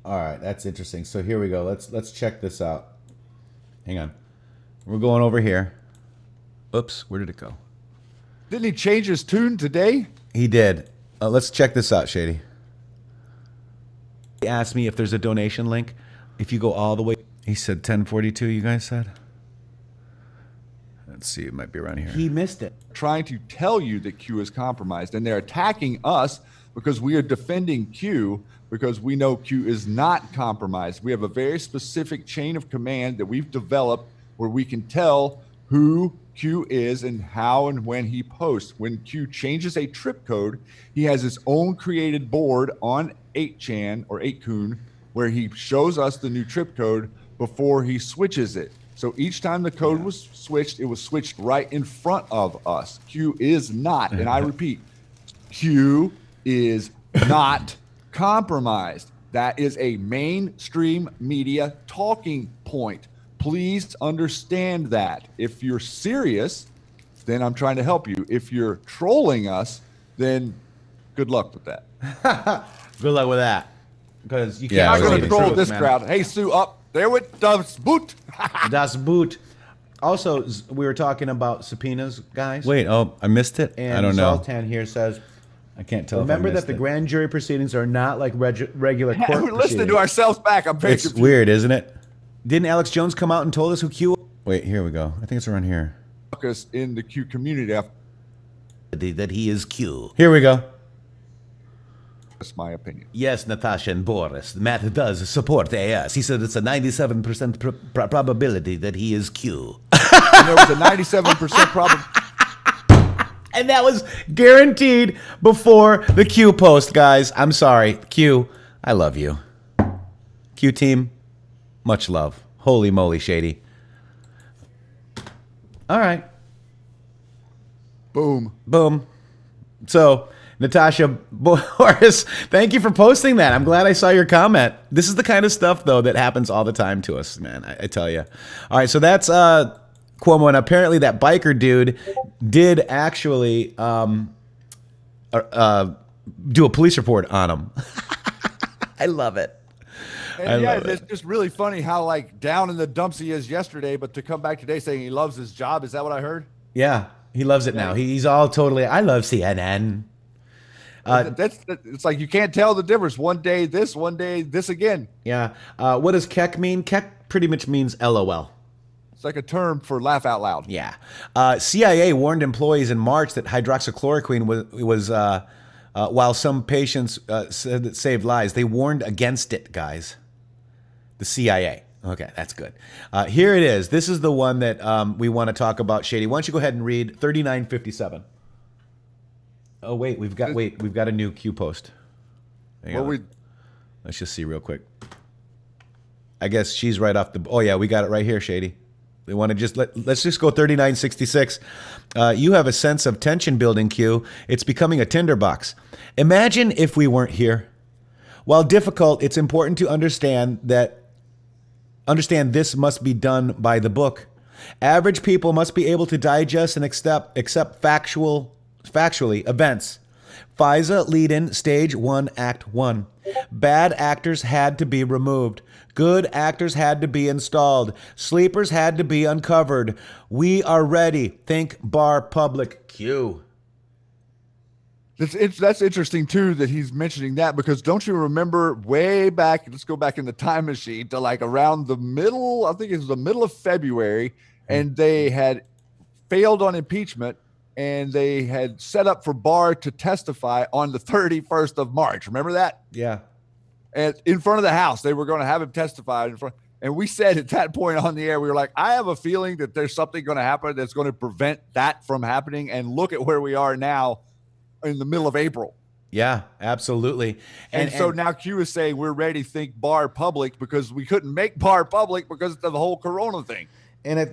All right, that's interesting. So here we go. Let's check this out. Hang on. We're going over here. Oops, where did it go? Didn't he change his tune today? He did. Let's check this out, Shady. He asked me if there's a donation link. If you go all the way, he said 1042, you guys said? Let's see, it might be around here. He missed it. Trying to tell you that Q is compromised, and they're attacking us because we are defending Q because we know Q is not compromised. We have a very specific chain of command that we've developed where we can tell who Q is and how and when he posts. When Q changes a trip code, he has his own created board on 8chan or 8kun where he shows us the new trip code before he switches it. So each time the code was switched, it was switched right in front of us. Q is not, and I repeat, Q is not compromised. That is a mainstream media talking point. Please understand that. If you're serious, then I'm trying to help you. If you're trolling us, then good luck with that. Good luck with that. Because you can't. I'm going to the troll truth, this man. crowd. Hey, Sue, up there with Das Boot. Das Boot. Also, we were talking about subpoenas, guys. Wait, I missed it? And I don't know. Zoltan here says, I can't tell. remember if I that missed the it. grand jury proceedings are not like regular court We're listening proceedings. to ourselves back. I'm very It's confused. weird, isn't it? Didn't Alex Jones come out and told us who Q? Wait, here we go. I think it's around here. Us in the Q community. That he is Q. Here we go. That's my opinion. Yes, Natasha and Boris. Matt does support AS. He said it's a 97% probability that he is Q. And there was a 97% problem. And that was guaranteed before the Q post, guys. I'm sorry. Q, I love you. Q team, much love. Holy moly, Shady. All right. Boom. Boom. So, Natasha, Boris, thank you for posting that. I'm glad I saw your comment. This is the kind of stuff, though, that happens all the time to us, man. I tell you. All right, so that's Cuomo, and apparently that biker dude did actually do a police report on him. I love it. And yeah, it's just really funny how like down in the dumps he is yesterday, but to come back today saying he loves his job. Is that what I heard? Yeah, he loves it now. He's all totally, I love CNN. It's like you can't tell the difference. One day this again. Yeah. What does Keck mean? Keck pretty much means LOL. It's like a term for laugh out loud. Yeah. CIA warned employees in March that hydroxychloroquine was while some patients said it saved lives, they warned against it, guys. The CIA. Okay, that's good. Here it is. This is the one that we want to talk about, Shady. Why don't you go ahead and read 3957? Oh wait, we've got a new Q post. Hang on. Let's just see real quick. I guess she's right off the. Oh yeah, we got it right here, Shady. We want to just let's just go 3966. You have a sense of tension building, Q. It's becoming a tinderbox. Imagine if we weren't here. While difficult, it's important to understand this must be done by the book. Average people must be able to digest and accept factually events. FISA lead-in, stage 1, act 1. Bad actors had to be removed. Good actors had to be installed. Sleepers had to be uncovered. We are ready. Think bar public. Q. That's interesting too that he's mentioning that, because don't you remember way back? Let's go back in the time machine to like around the middle. I think it was the middle of February, and they had failed on impeachment, and they had set up for Barr to testify on the 31st of March. Remember that? Yeah. And in front of the House, they were going to have him testify in front. And we said at that point on the air, we were like, I have a feeling that there's something going to happen that's going to prevent that from happening. And look at where we are now in the middle of April. Yeah, absolutely. And so now Q is saying we're ready to think bar public, because we couldn't make bar public because of the whole Corona thing. And if,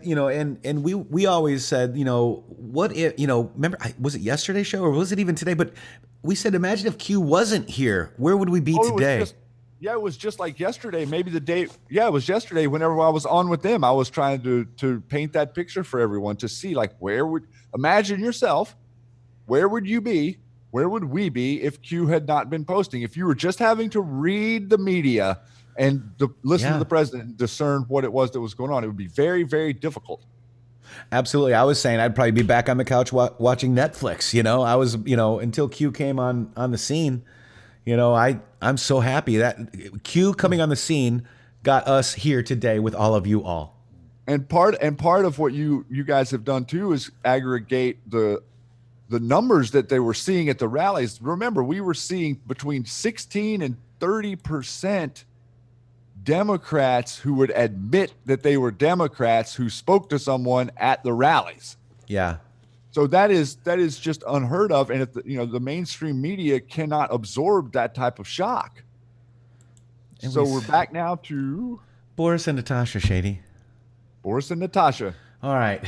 and we always said, what if, remember, was it yesterday's show or was it even today? But we said, imagine if Q wasn't here, where would we be today? It was just like yesterday, maybe the day. Yeah, it was yesterday. Whenever I was on with them, I was trying to paint that picture for everyone to see, like, imagine yourself, where would you be? Where would we be if Q had not been posting? If you were just having to read the media and listen to the president and discern what it was that was going on, it would be very, very difficult. Absolutely. I was saying I'd probably be back on the couch watching Netflix. I was, until Q came on the scene. I'm so happy that Q coming on the scene got us here today with all of you all. And part of what you guys have done too is aggregate the numbers that they were seeing at the rallies. Remember, we were seeing between 16 and 30% Democrats who would admit that they were Democrats who spoke to someone at the rallies. Yeah. So that is just unheard of, and if the mainstream media cannot absorb that type of shock. And so we're back now to Boris and Natasha, Shady. Boris and Natasha. All right,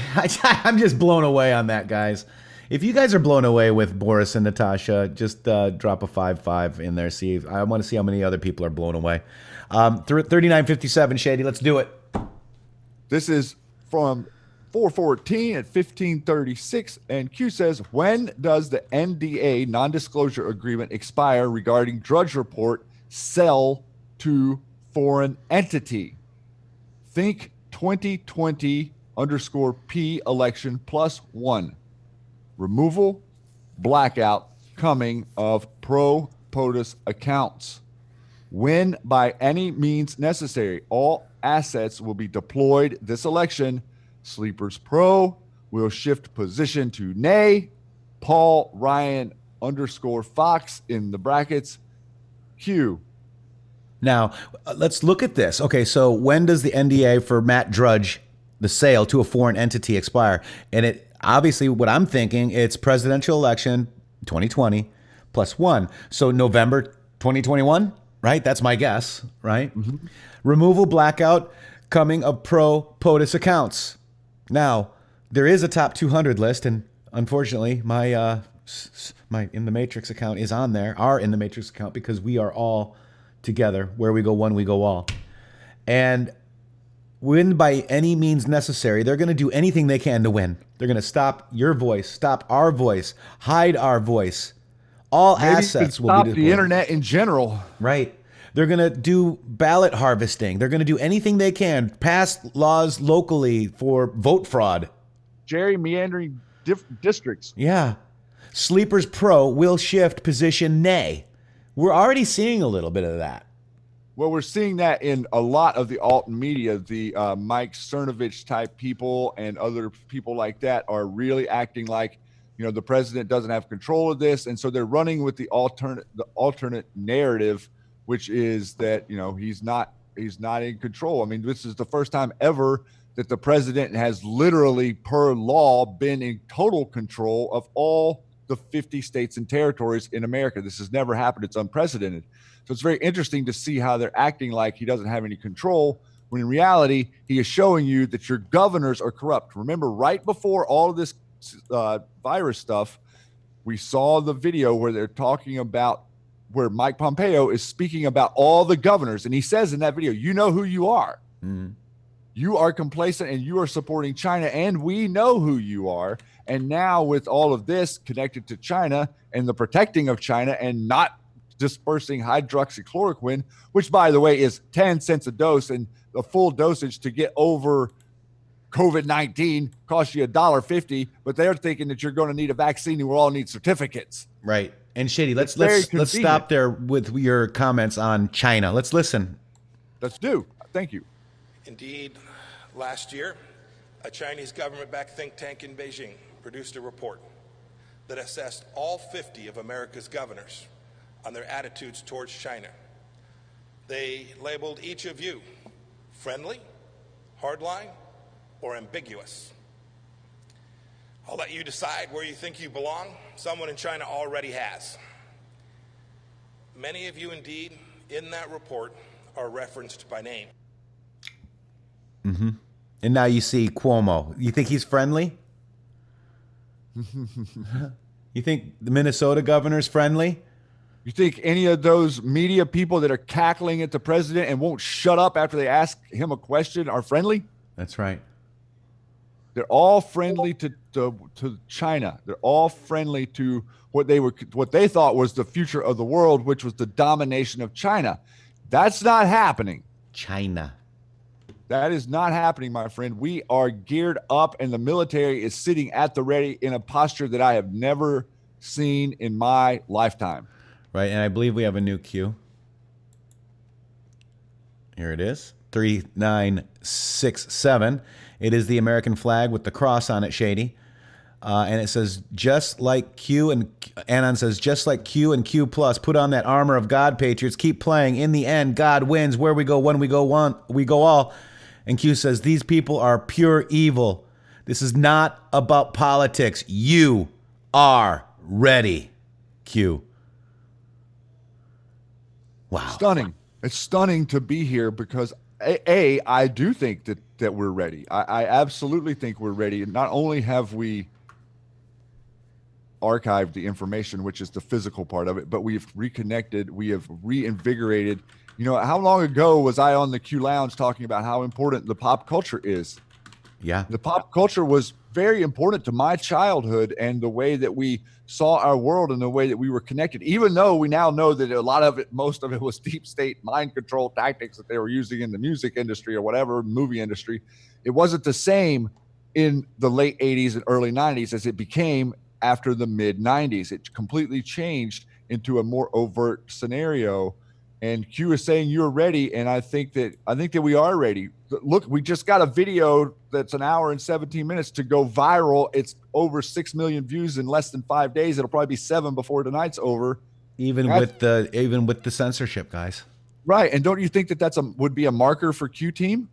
I'm just blown away on that, guys. If you guys are blown away with Boris and Natasha, just drop a 5-5 in there. I want to see how many other people are blown away. 3957, Shady. Let's do it. This is from 414 at 1536, and Q says, when does the NDA non-disclosure agreement expire regarding Drudge Report sell to foreign entity? Think 2020_P election +1. Removal, blackout coming of pro-POTUS accounts. When by any means necessary, all assets will be deployed this election. Sleepers Pro will shift position to nay. Paul Ryan _Fox in the brackets. Q. Now, let's look at this. Okay, so when does the NDA for Matt Drudge, the sale to a foreign entity, expire? And it obviously, what I'm thinking, it's presidential election 2020 +1. So November 2021, right? That's my guess, right? Mm-hmm. Removal, blackout coming of pro-POTUS accounts. Now, there is a top 200 list, and unfortunately, my intheMatrixxx account is on there, our intheMatrixxx account, because we are all together. Where we go one, we go all. And when by any means necessary, they're going to do anything they can to win. They're going to stop your voice, stop our voice, hide our voice. All Maybe assets will stop be deployed. the internet in general. Right. They're going to do ballot harvesting. They're going to do anything they can, pass laws locally for vote fraud. Gerrymandering districts. Yeah. Sleepers Pro will shift position nay. We're already seeing a little bit of that. Well, we're seeing that in a lot of the alt media. The Mike Cernovich type people and other people like that are really acting like, the president doesn't have control of this. And so they're running with the alternate narrative, which is that, he's not in control. I mean, this is the first time ever that the president has literally, per law, been in total control of all the 50 states and territories in America. This has never happened. It's unprecedented. So it's very interesting to see how they're acting like he doesn't have any control, when in reality, he is showing you that your governors are corrupt. Remember, right before all of this virus stuff, we saw the video where they're talking about where Mike Pompeo is speaking about all the governors. And he says in that video, you know who you are. Mm-hmm. You are complacent and you are supporting China, and we know who you are. And now with all of this connected to China and the protecting of China and not dispersing hydroxychloroquine, which, by the way, is 10 cents a dose, and the full dosage to get over COVID-19 costs you $1.50, but they're thinking that you're going to need a vaccine and we'll all need certificates. Right. And Shady, let's stop there with your comments on China. Let's listen. Let's do. Thank you. Indeed, last year, a Chinese government-backed think tank in Beijing produced a report that assessed all 50 of America's governors on their attitudes towards China. They labeled each of you friendly, hardline, or ambiguous. I'll let you decide where you think you belong. Someone in China already has. Many of you, indeed, in that report are referenced by name. Mm-hmm. And now you see Cuomo. You think he's friendly? You think the Minnesota governor's friendly? You think any of those media people that are cackling at the president and won't shut up after they ask him a question are friendly? That's right. They're all friendly to China. They're all friendly to what they thought was the future of the world, which was the domination of China. That's not happening. China. That is not happening, my friend. We are geared up, and the military is sitting at the ready in a posture that I have never seen in my lifetime. Right, and I believe we have a new cue. Here it is, 3967. It is the American flag with the cross on it, Shady. And it says, just like Q, and Anon says, just like Q and Q plus, put on that armor of God, Patriots. Keep playing. In the end, God wins. Where we go, when we go, one, we go all. And Q says, these people are pure evil. This is not about politics. You are ready, Q. Wow. Stunning. It's stunning to be here because, I do think that we're ready. I absolutely think we're ready. And not only have we archived the information, which is the physical part of it, but we've reconnected, we have reinvigorated. You know, how long ago was I on the Q Lounge talking about how important the pop culture is? Yeah. The pop culture was very important to my childhood and the way that we saw our world and the way that we were connected, even though we now know that a lot of it, most of it was deep state mind control tactics that they were using in the music industry or whatever, movie industry. It wasn't the same in the late 80s and early 90s as it became after the mid 90s. It completely changed into a more overt scenario. And Q is saying you're ready, and I think that we are ready. Look, we just got a video that's an hour and 17 minutes to go viral. It's over 6 million views in less than 5 days. It'll probably be 7 before tonight's over. Even with the censorship, guys. Right, and don't you think that would be a marker for Q team?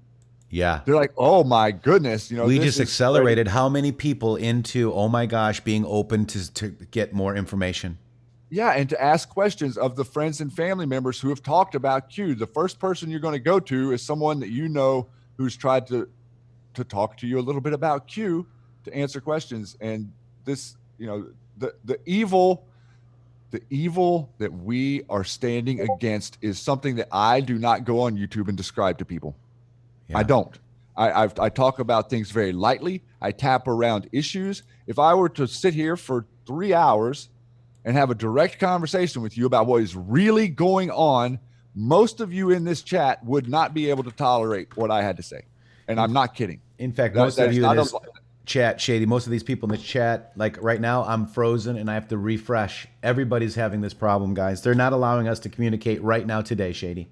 Yeah, they're like, oh my goodness, you know, we just accelerated how many people into, oh my gosh, being open to get more information. Yeah, and to ask questions of the friends and family members who have talked about Q. The first person you're going to go to is someone that you know who's tried to talk to you a little bit about Q, to answer questions. And this, you know, the evil that we are standing against is something that I do not go on YouTube and describe to people. Yeah. I don't. I talk about things very lightly. I tap around issues. If I were to sit here for 3 hours and have a direct conversation with you about what is really going on, most of you in this chat would not be able to tolerate what I had to say. And I'm not kidding. In fact, most of you in this chat, Shady, most of these people in the chat, like right now, I'm frozen and I have to refresh. Everybody's having this problem, guys. They're not allowing us to communicate right now today, Shady.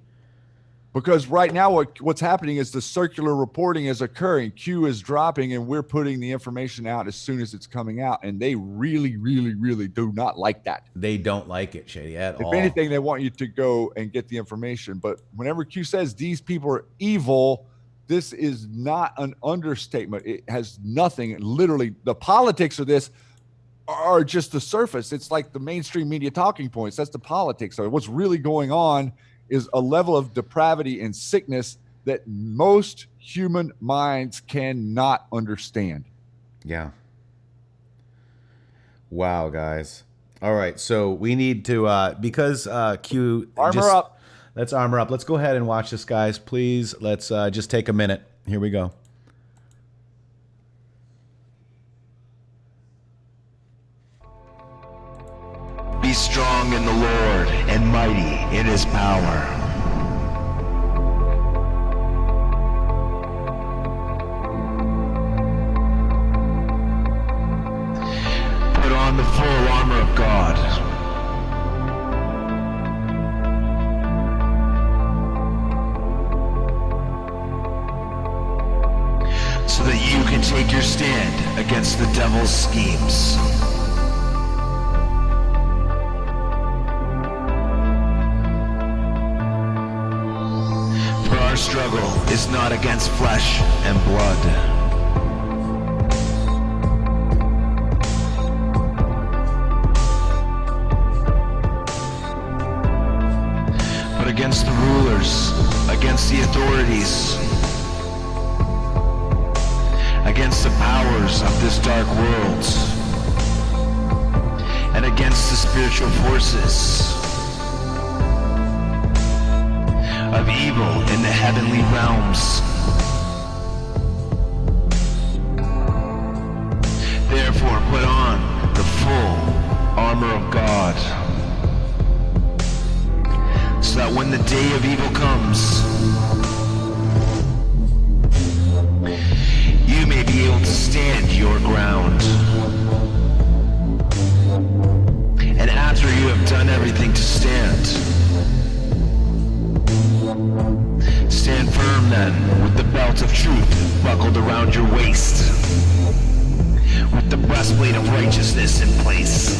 Because right now what's happening is the circular reporting is occurring. Q is dropping, and we're putting the information out as soon as it's coming out. And they really, really, really do not like that. They don't like it, Shady, at all. If anything, they want you to go and get the information. But whenever Q says these people are evil, this is not an understatement. It has nothing, literally, the politics of this. are just the surface. It's like the mainstream media talking points. That's the politics of it. What's really going on is a level of depravity and sickness that most human minds cannot understand. Yeah. Wow, guys. All right, so we need to because Q Armor up. Let's armor up. Let's go ahead and watch this, guys. Please, let's just take a minute. Here we go. Be strong in the Lord and mighty in his power. Put on the full armor of God. So that you can take your stand against the devil's schemes. For our struggle is not against flesh and blood, but against the rulers, against the authorities, against the powers of this dark world, and against the spiritual forces of evil in the heavenly realms. Therefore, put on the full armor of God, so that when the day of evil comes, you may be able to stand your ground. And after you have done everything to stand, stand firm then, with the belt of truth buckled around your waist, with the breastplate of righteousness in place,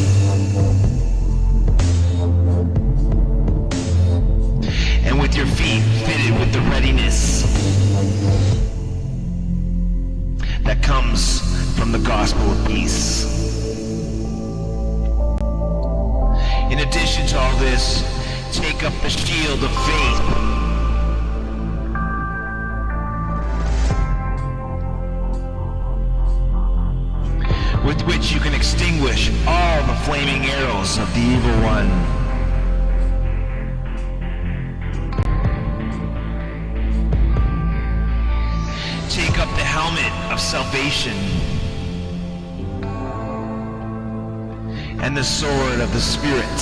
and with your feet fitted with the readiness that comes from the gospel of peace. In addition to all this, take up the shield of faith, with which you can extinguish all the flaming arrows of the evil one. Take up the helmet of salvation and the sword of the Spirit,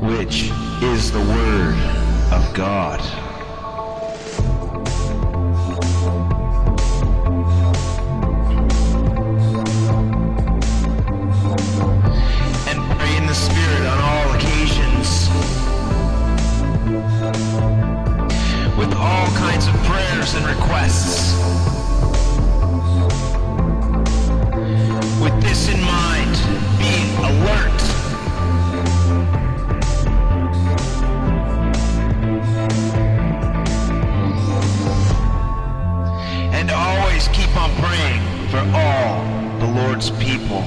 which is the Word of God. And pray in the Spirit on all occasions, with all kinds of prayers and requests. With this in mind, be alert. And always keep on praying for all the Lord's people.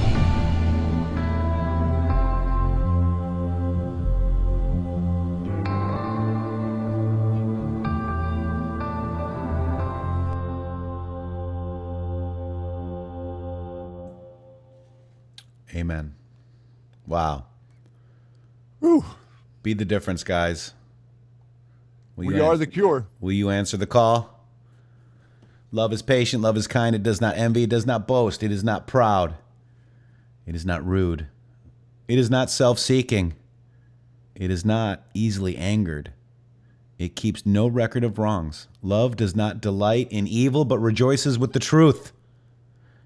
Amen. Wow. Whew. Be the difference, guys. We are the cure. Will you answer the call? Love is patient, love is kind, it does not envy, it does not boast, it is not proud, it is not rude, it is not self-seeking, it is not easily angered, it keeps no record of wrongs. Love does not delight in evil, but rejoices with the truth.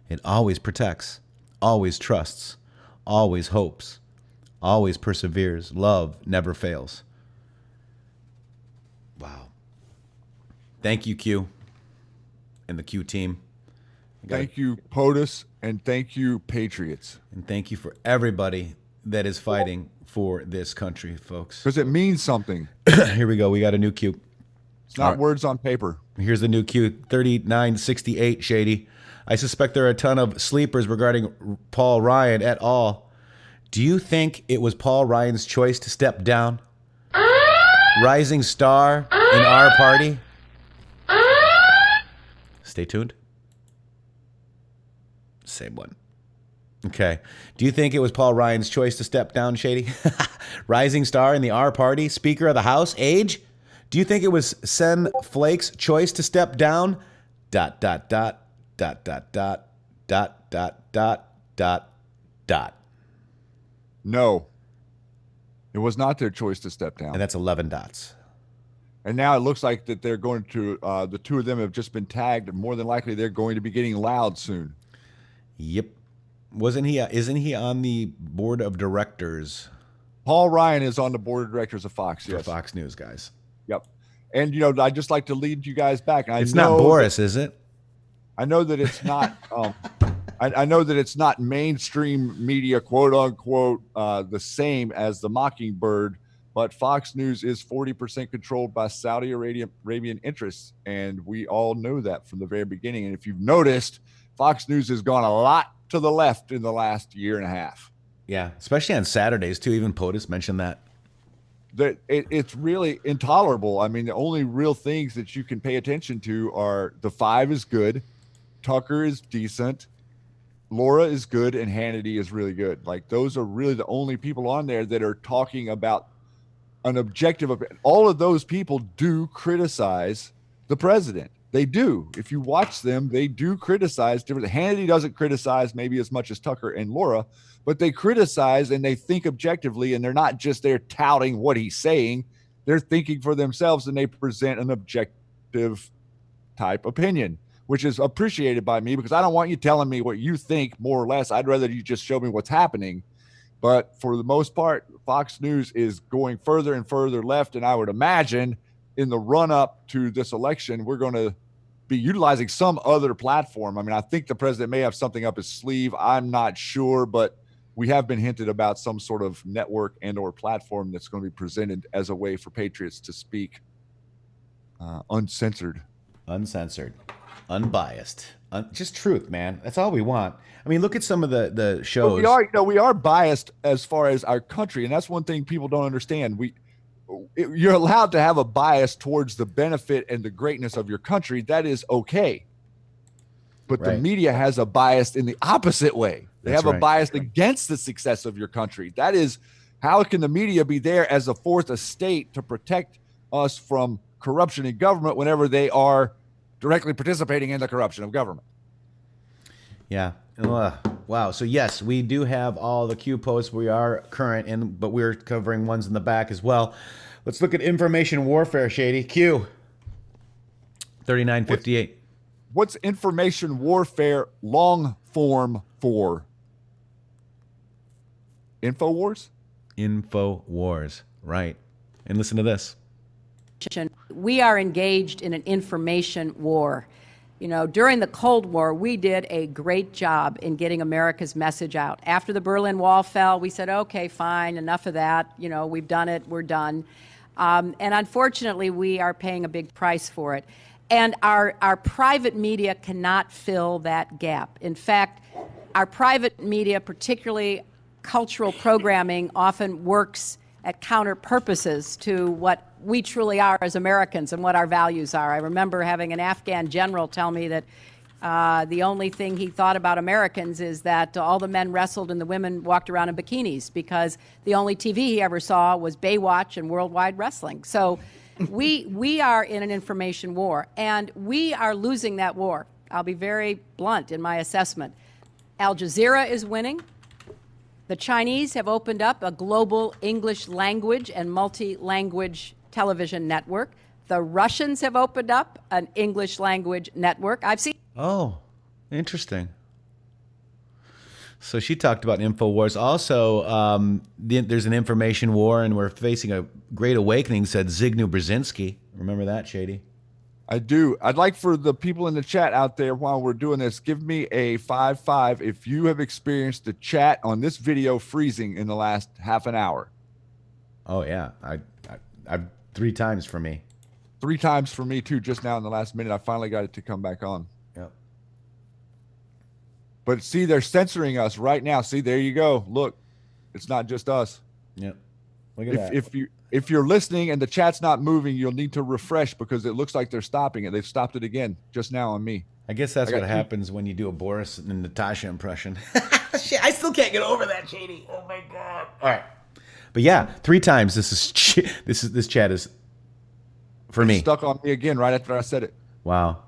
It always protects, always trusts, always hopes, always perseveres. Love never fails. Wow. Thank you, Q, and the Q team. Thank you, POTUS, and thank you, Patriots. And thank you for everybody that is fighting for this country, folks. Because it means something. Here we go. We got a new Q. It's not words on paper. Here's the new Q 3968 Shady. I suspect there are a ton of sleepers regarding Paul Ryan et al. Do you think it was Paul Ryan's choice to step down? Rising star in our party? Stay tuned. Same one. Okay. Do you think it was Paul Ryan's choice to step down, Shady? Rising star in the R party, Speaker of the House, age? Do you think it was Sen Flake's choice to step down? ... No. It was not their choice to step down. And that's 11 dots. And now it looks like that they're going to, the two of them have just been tagged, and more than likely they're going to be getting loud soon. Yep. Isn't he on the board of directors? Paul Ryan is on the board of directors of Fox, yes. For Fox News, guys. Yep. And, you know, I'd just like to lead you guys back. And it's not Boris, is it? I know that it's not, I know that it's not mainstream media, quote unquote, the same as the Mockingbird, but Fox News is 40% controlled by Saudi Arabian interests. And we all know that from the very beginning. And if you've noticed, Fox News has gone a lot to the left in the last year and a half. Yeah, especially on Saturdays, too. Even POTUS mentioned that. It's really intolerable. I mean, the only real things that you can pay attention to are The Five is good, Tucker is decent, Laura is good, and Hannity is really good. Like, those are really the only people on there that are talking about an objective of all of those people do criticize the president. They do. If you watch them, they do criticize different. Hannity doesn't criticize maybe as much as Tucker and Laura, but they criticize and they think objectively, and they're not just there touting what he's saying. They're thinking for themselves, and they present an objective type opinion, which is appreciated by me, because I don't want you telling me what you think, more or less. I'd rather you just show me what's happening. But for the most part, Fox News is going further and further left, and I would imagine in the run-up to this election, we're going to be utilizing some other platform. I mean, I think the president may have something up his sleeve. I'm not sure, but we have been hinted about some sort of network and or platform that's going to be presented as a way for patriots to speak uncensored, unbiased, just truth, man. That's all we want. I mean, look at some of the shows. Well, we are biased as far as our country, and that's one thing people don't understand. You're allowed to have a bias towards the benefit and the greatness of your country. That is okay. But the media has a bias in the opposite way. They have a bias against the success of your country. That is, how can the media be there as a fourth estate to protect us from corruption in government whenever they are directly participating in the corruption of government? Yeah. Wow. So yes, we do have all the Q posts. We are current, but we're covering ones in the back as well. Let's look at information warfare, Shady. Q 3958. What's information warfare long form for? InfoWars? InfoWars, right. And listen to this. We are engaged in an information war. You know, during the Cold War, we did a great job in getting America's message out. After the Berlin Wall fell, we said, okay, fine, enough of that. You know, we've done it, we're done. And unfortunately, we are paying a big price for it. And our private media cannot fill that gap. In fact, our private media, particularly cultural programming, often works at counter purposes to what we truly are as Americans and what our values are. I remember having an Afghan general tell me that the only thing he thought about Americans is that all the men wrestled and the women walked around in bikinis, because the only TV he ever saw was Baywatch and Worldwide Wrestling. So we are in an information war, and we are losing that war. I'll be very blunt in my assessment. Al Jazeera is winning. The Chinese have opened up a global English language and multi-language television network. The Russians have opened up an English language network. I've seen. Oh, interesting. So she talked about InfoWars. Also, there's an information war, and we're facing a great awakening, said Zygmunt Brzezinski. Remember that, Shady? I do. I'd like for the people in the chat out there, while we're doing this, give me a 5-5 if you have experienced the chat on this video freezing in the last half an hour. Oh, yeah. I 3 times for me. 3 times for me too. Just now in the last minute, I finally got it to come back on. Yep. But see, they're censoring us right now. See, there you go. Look, it's not just us. Yep. Look at that. If you're listening and the chat's not moving, you'll need to refresh because it looks like they're stopping it. They've stopped it again just now on me. I guess that's what happens when you do a Boris and Natasha impression. Shit, I still can't get over that, Shady. Oh my god. All right, but yeah, 3 times. This chat is for me. Stuck on me again right after I said it. Wow.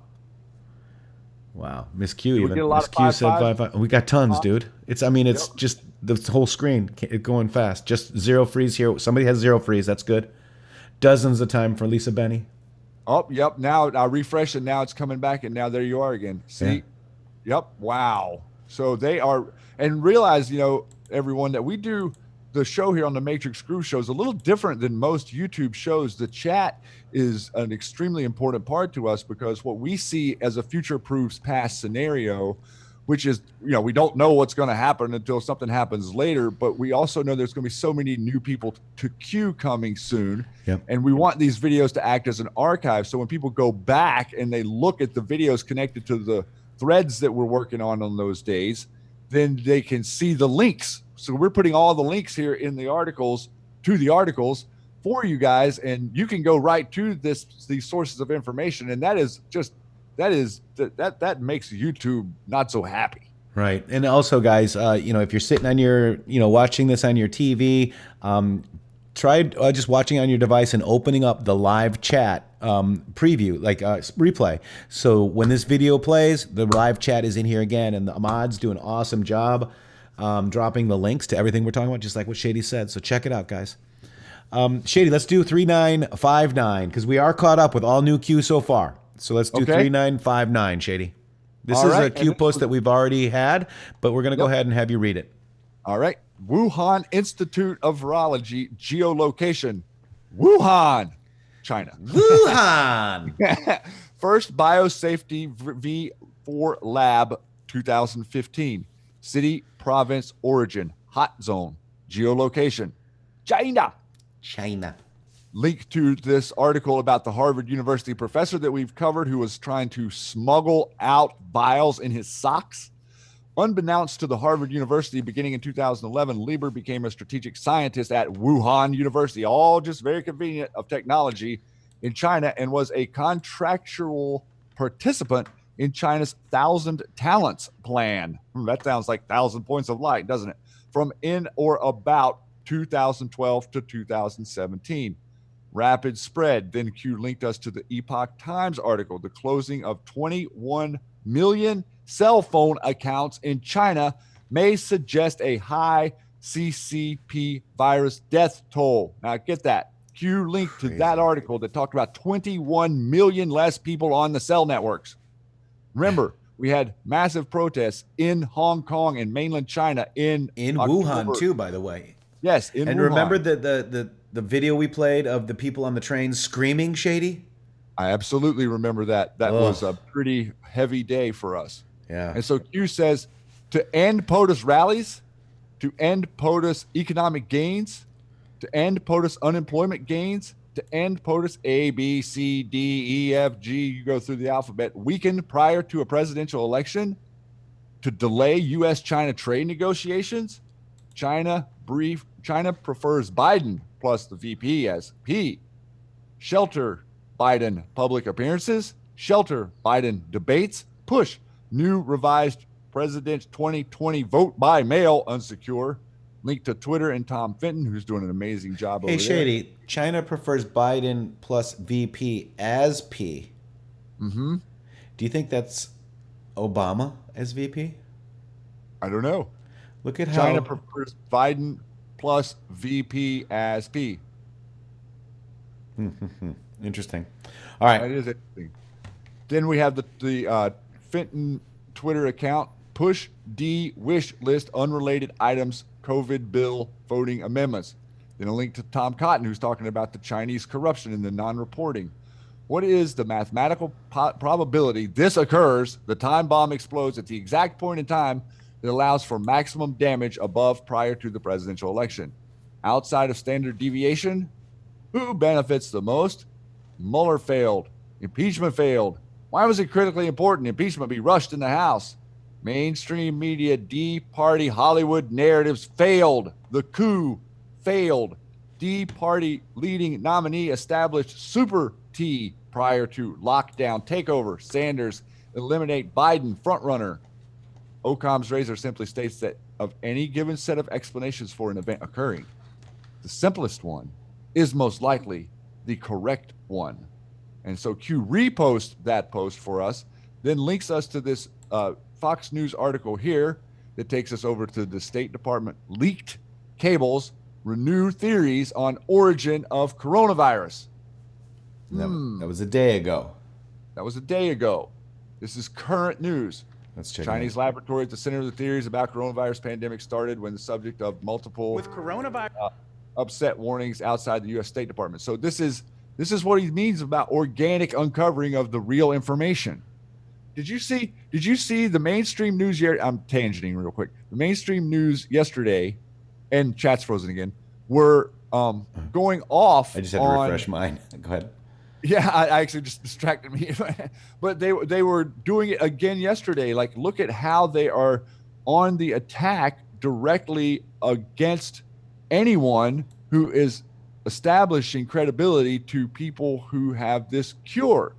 Miss Q even. Miss Q said 5. We got tons, dude. It's just the whole screen going fast. Just 0 freeze here. Somebody has 0 freeze. That's good. Dozens of time for Lisa Benny. Oh, yep. Now I refresh and now it's coming back and now there you are again. See? Yeah. Yep. Wow. So they are, and realize, everyone, that we do the show here on the Matrixxx Groove show is a little different than most YouTube shows. The chat is an extremely important part to us because what we see as a future proofs past scenario, which is, we don't know what's going to happen until something happens later, but we also know there's going to be so many new people to Q coming soon. Yep. And we want these videos to act as an archive. So when people go back and they look at the videos connected to the threads that we're working on those days, then they can see the links. So we're putting all the links here in the articles to the articles for you guys, and you can go right to these sources of information. And that makes YouTube not so happy. Right. And also, guys, if you're sitting on your, watching this on your TV, try just watching on your device and opening up the live chat preview, like replay. So when this video plays, the live chat is in here again, and the mods do an awesome job dropping the links to everything we're talking about, just like what Shady said. So check it out, guys. Shady, let's do 3959 because we are caught up with all new Q so far. So let's do 3959, Shady. This is a Q post that we've already had, but we're going to go ahead and have you read it. All right. Wuhan Institute of Virology geolocation. Wuhan, China. Wuhan. First biosafety V4 lab 2015. City, province, origin, hot zone, geolocation. China. Link to this article about the Harvard University professor that we've covered who was trying to smuggle out vials in his socks. Unbeknownst to the Harvard University, beginning in 2011, Lieber became a strategic scientist at Wuhan University, all just very convenient, of technology in China, and was a contractual participant in China's 1,000 Talents Plan. That sounds like 1,000 points of light, doesn't it? From in or about 2012 to 2017. Rapid spread. Then Q linked us to the Epoch Times article. The closing of 21 million cell phone accounts in China may suggest a high CCP virus death toll. Now get that. Q linked to that article that talked about 21 million less people on the cell networks. Remember, we had massive protests in Hong Kong and mainland China in Wuhan too, by the way. Yes, in and Wuhan. Remember the video we played of the people on the train screaming, Shady? I absolutely remember that. That was a pretty heavy day for us. Yeah. And so Q says, to end POTUS rallies, to end POTUS economic gains, to end POTUS unemployment gains, to end POTUS A, B, C, D, E, F, G, you go through the alphabet, weakened prior to a presidential election, to delay U.S.-China trade negotiations. China prefers Biden plus the VP as P. Shelter Biden public appearances. Shelter Biden debates. Push new revised President 2020 vote by mail unsecure. Link to Twitter and Tom Fenton, who's doing an amazing job over there. Hey, Shady, China prefers Biden plus VP as P. Mm-hmm. Do you think that's Obama as VP? I don't know. Look at how China prefers Biden plus VP as P. Interesting. All right. That is interesting. Then we have the Fenton Twitter account. Push D wish list unrelated items COVID bill voting amendments. Then a link to Tom Cotton, who's talking about the Chinese corruption and the non-reporting. What is the mathematical probability this occurs, the time bomb explodes at the exact point in time that allows for maximum damage above prior to the presidential election? Outside of standard deviation, who benefits the most? Mueller failed. Impeachment failed. Why was it critically important impeachment be rushed in the House? Mainstream media, D-Party, Hollywood narratives failed. The coup failed. D-Party leading nominee established Super T prior to lockdown takeover. Sanders eliminate Biden frontrunner. Occam's razor simply states that of any given set of explanations for an event occurring, the simplest one is most likely the correct one. And so Q reposts that post for us, then links us to this Fox News article here that takes us over to the State Department leaked cables, renew theories on origin of coronavirus. That was a day ago. That was a day ago. This is current news. Let's check. Chinese laboratory at the center of the theories about coronavirus pandemic started when the subject of multiple with coronavirus upset warnings outside the U.S. State Department. So this is what he means about organic uncovering of the real information. Did you see the mainstream news here? I'm tangenting real quick. The mainstream news yesterday, and chat's frozen again, were going off. I just had to refresh mine. Go ahead. Yeah, I actually just distracted me. But they were doing it again yesterday. Like, look at how they are on the attack directly against anyone who is establishing credibility to people who have this cure.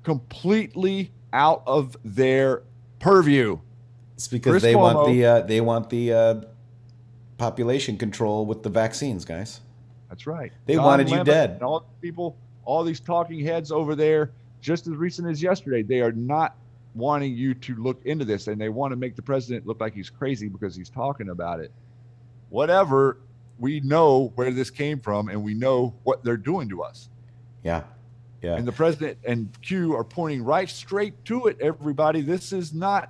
Completely out of their purview. It's because Chris they Cuomo, want the population control with the vaccines, guys. That's right. They Don wanted you Lemon dead. And all the people, all these talking heads over there, just as recent as yesterday, they are not wanting you to look into this, and they want to make the president look like he's crazy because he's talking about it. Whatever, we know where this came from, and we know what they're doing to us. Yeah. Yeah. And the president and Q are pointing right straight to it, everybody. This is not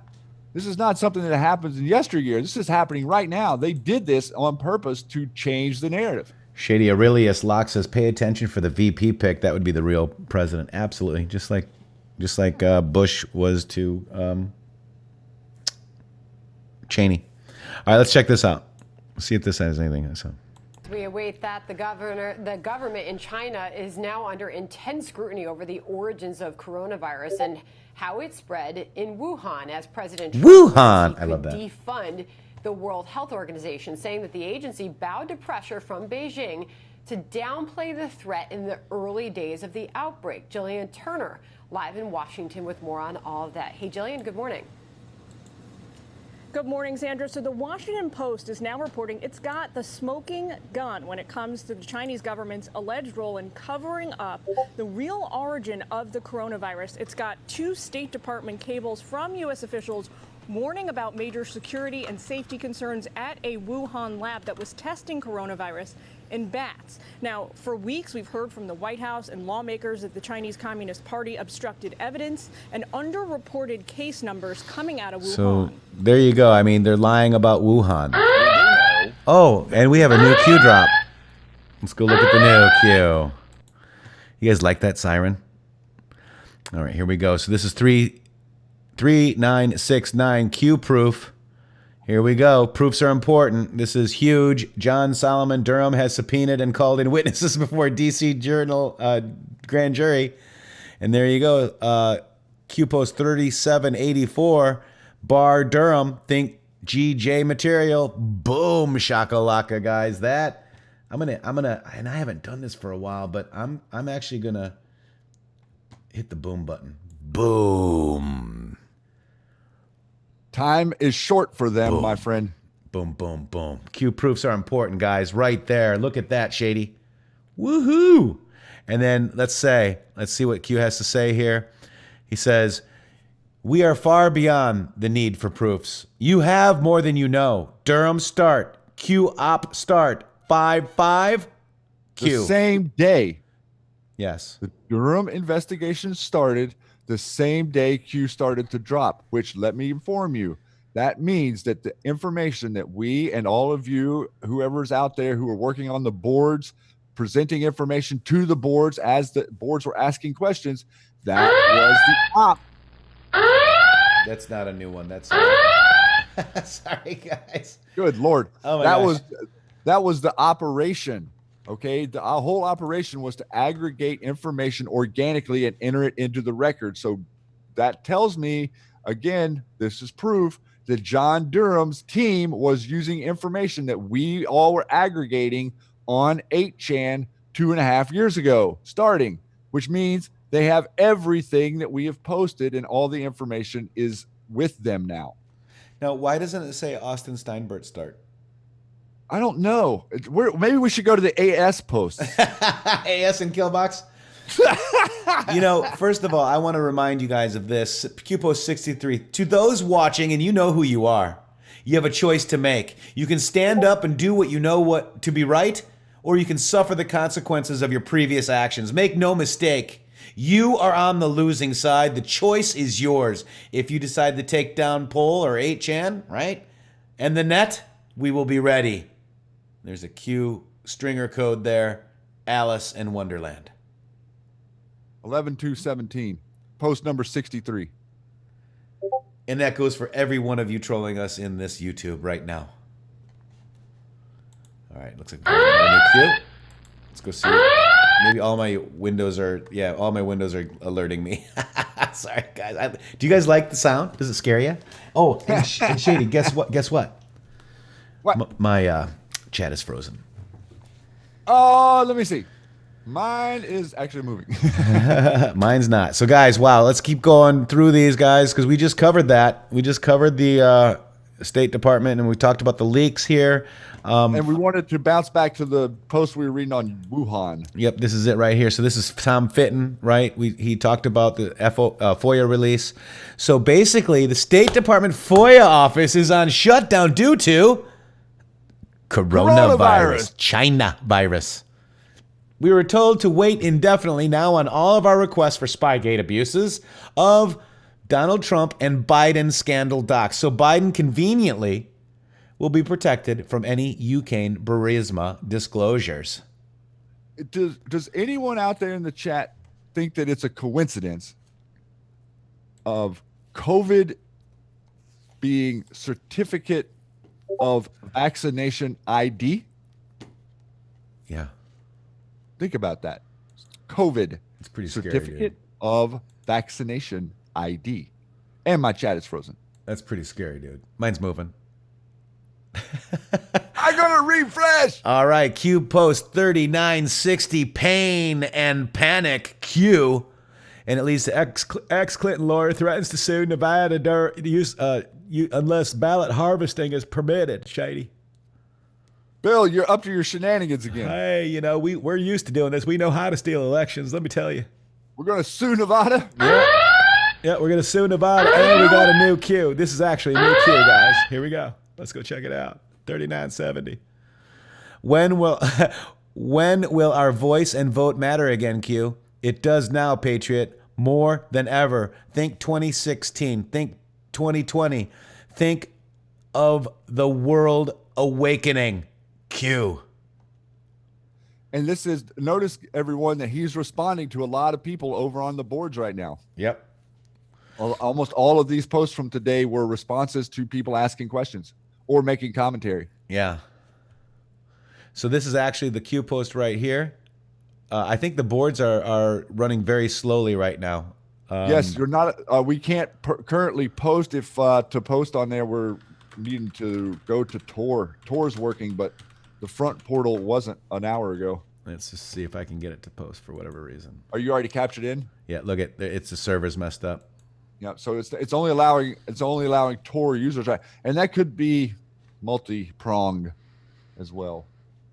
something that happens in yesteryear. This is happening right now. They did this on purpose to change the narrative. Shady Aurelius Locke says, pay attention for the VP pick. That would be the real president. Absolutely. Just like Bush was to Cheney. All right, let's check this out. See if this has anything. So. We await that. The government in China is now under intense scrutiny over the origins of coronavirus and how it spread in Wuhan, as President Trump I love that. defund the World Health Organization, saying that the agency bowed to pressure from Beijing to downplay the threat in the early days of the outbreak. Jillian Turner, live in Washington with more on all of that. Hey, Jillian, good morning. Good morning, Sandra. So the Washington Post is now reporting it's got the smoking gun when it comes to the Chinese government's alleged role in covering up the real origin of the coronavirus. It's got 2 State Department cables from U.S. officials warning about major security and safety concerns at a Wuhan lab that was testing coronavirus in bats. Now, for weeks, we've heard from the White House and lawmakers that the Chinese Communist Party obstructed evidence and underreported case numbers coming out of Wuhan. So there you go. I mean, they're lying about Wuhan. Oh, and we have a new Q drop. Let's go look at the new Q. You guys like that siren? All right, here we go. So this is 3969 Q proof. Here we go. Proofs are important. This is huge. John Solomon Durham has subpoenaed and called in witnesses before D.C. Journal grand jury. And there you go. Q post 3784. Bar Durham. Think GJ material. Boom shakalaka, guys. That I'm gonna and I haven't done this for a while, but I'm actually gonna hit the boom button. Boom. Time is short for them, Boom. my friend. Boom, boom, boom. Q proofs are important, guys. Right there. Look at that, Shady. Woohoo! And then let's see what Q has to say here. He says, we are far beyond the need for proofs. You have more than you know. Durham start. Q op start. 5-5. Q. The same day. Yes. The Durham investigation started the same day Q started to drop, which, let me inform you, that means that the information that we and all of you, whoever's out there who are working on the boards, presenting information to the boards as the boards were asking questions, that was the op. That's not a new one. That's sorry, guys. Good Lord. Oh my that gosh. was the operation. Okay, our whole operation was to aggregate information organically and enter it into the record. So that tells me, again, this is proof that John Durham's team was using information that we all were aggregating on 8chan 2.5 years ago, starting, which means they have everything that we have posted and all the information is with them now. Now, why doesn't it say Austin Steinbart start? I don't know. Maybe we should go to the AS post. AS and Killbox? You know, first of all, I want to remind you guys of this. QPost 63. To those watching, and you know who you are, you have a choice to make. You can stand up and do what you know what to be right, or you can suffer the consequences of your previous actions. Make no mistake. You are on the losing side. The choice is yours. If you decide to take down Pol or 8chan, right? And the net, we will be ready. There's a Q stringer code there. Alice in Wonderland. 11/2/17, post number 63. And that goes for every one of you trolling us in this YouTube right now. All right, looks like we have a new Q. Let's go see. Maybe all my windows are, all my windows are alerting me. Sorry, guys. Do you guys like the sound? Does it scare you? Oh, and Shady, guess what? Guess what? What? My chat is frozen. Oh, let me see. Mine is actually moving. Mine's not. So, guys, wow, let's keep going through these, guys, because we just covered that. We just covered the State Department, and we talked about the leaks here. And we wanted to bounce back to the post we were reading on Wuhan. Yep, this is it right here. So this is Tom Fitton, right? He talked about the FOIA release. So basically, the State Department FOIA office is on shutdown due to coronavirus, China virus. We were told to wait indefinitely now on all of our requests for Spygate abuses of Donald Trump and Biden scandal docs. So Biden conveniently will be protected from any Ukraine Burisma disclosures. Does anyone out there in the chat think that it's a coincidence of COVID being certificate of vaccination ID? Yeah. Think about that. COVID. It's pretty scary, certificate dude. of vaccination ID. And my chat is frozen. That's pretty scary, dude. Mine's moving. I'm gonna refresh. All right, Q post 3960, pain and panic. Q, and it leads to ex-Clinton lawyer threatens to sue Nevada unless ballot harvesting is permitted. Shady. Bill, you're up to your shenanigans again. Hey, you know we're used to doing this. We know how to steal elections. Let me tell you. We're gonna sue Nevada. Yeah, we're gonna sue Nevada, and we got a new Q. This is actually a new Q, guys. Here we go. Let's go check it out. 3970. When will our voice and vote matter again, Q? It does now, Patriot, more than ever. Think 2016. Think 2020. Think of the world awakening, Q. And this is, notice everyone that he's responding to a lot of people over on the boards right now. Yep. Almost all of these posts from today were responses to people asking questions or making commentary. Yeah. So this is actually the Q post right here. I think the boards are running very slowly right now. Yes, you're not. We can't currently post. If to post on there, we're needing to go to Tor. Tor's working, but the front portal wasn't an hour ago. Let's just see if I can get it to post for whatever reason. Are you already captured in? Yeah, look at it's the server's messed up. Yeah, so it's only allowing Tor users, right? And that could be multi-pronged as well.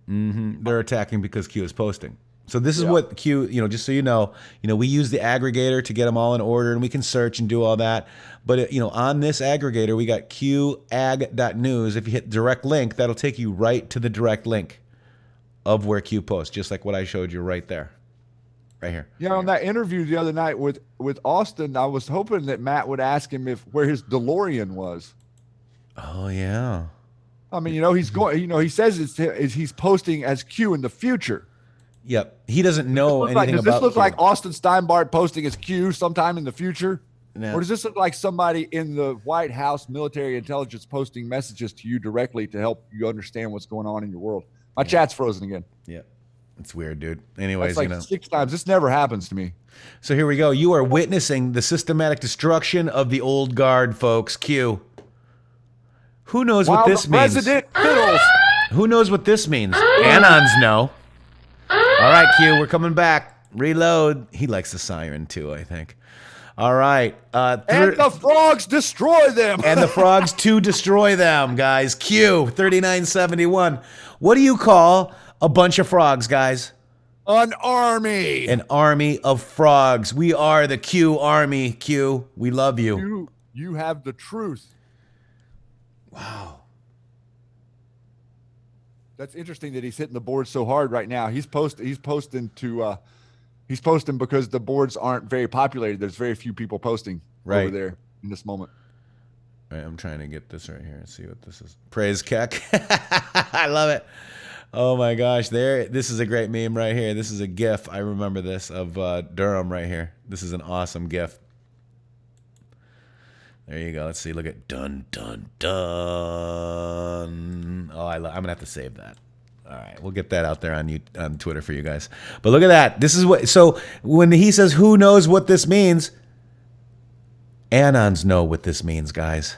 Mm-hmm. They're attacking because Q is posting. So this is what Q, just so you know, we use the aggregator to get them all in order, and we can search and do all that. But on this aggregator, we got qag.news. If you hit direct link, that'll take you right to the direct link of where Q posts, just like what I showed you right there, right here. Yeah, on that interview the other night with Austin, I was hoping that Matt would ask him where his DeLorean was. Oh yeah. I mean, he's going. He says he's posting as Q in the future. Yep. He doesn't know anything about. Does this look like Austin Steinbart posting as Q sometime in the future? No. Or does this look like somebody in the White House military intelligence posting messages to you directly to help you understand what's going on in your world? My chat's frozen again. Yep. It's weird, dude. Anyways, That's like 6 times. This never happens to me. So here we go. You are witnessing the systematic destruction of the old guard, folks. Q. Who knows what this means? President fiddles. Who knows what this means? Anons know. All right, Q, we're coming back. Reload. He likes the siren too, I think. All right. And the frogs destroy them. And the frogs to destroy them, guys. Q, 3971. What do you call a bunch of frogs, guys? An army. An army of frogs. We are the Q army. Q, we love you. You have the truth. Wow. That's interesting that he's hitting the board so hard right now. He's posting because the boards aren't very populated. There's very few people posting over there in this moment. All right, I'm trying to get this right here and see what this is. Praise Keck. I love it. Oh my gosh, this is a great meme right here. This is a GIF. I remember this of Durham right here. This is an awesome GIF. There you go. Let's see. Look at dun dun dun. Oh, I'm gonna have to save that. All right, we'll get that out there on Twitter for you guys. But look at that. This is what. So when he says, "Who knows what this means?" Anons know what this means, guys.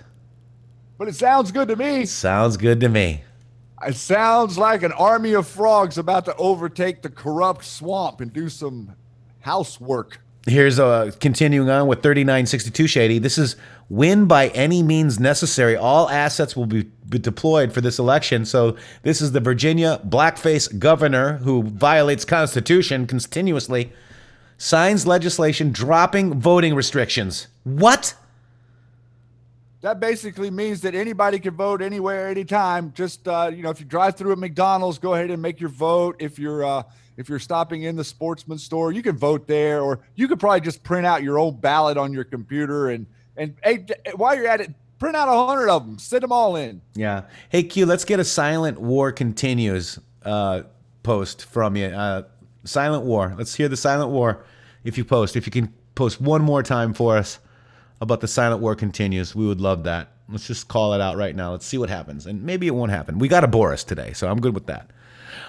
But it sounds good to me. Sounds good to me. It sounds like an army of frogs about to overtake the corrupt swamp and do some housework. Here's continuing on with 3962 Shady. This is win by any means necessary. All assets will be deployed for this election. So this is the Virginia blackface governor who violates Constitution continuously, signs legislation dropping voting restrictions. What? That basically means that anybody can vote anywhere, anytime. Just if you drive through a McDonald's, go ahead and make your vote. If you're stopping in the sportsman's store, you can vote there, or you could probably just print out your own ballot on your computer and hey, while you're at it, print out 100 of them, send them all in. Yeah. Hey Q, let's get a Silent War continues post from you. Silent War. Let's hear the Silent War. If you can post one more time for us about the Silent War continues, we would love that. Let's just call it out right now. Let's see what happens, and maybe it won't happen. We got a Boris today, so I'm good with that.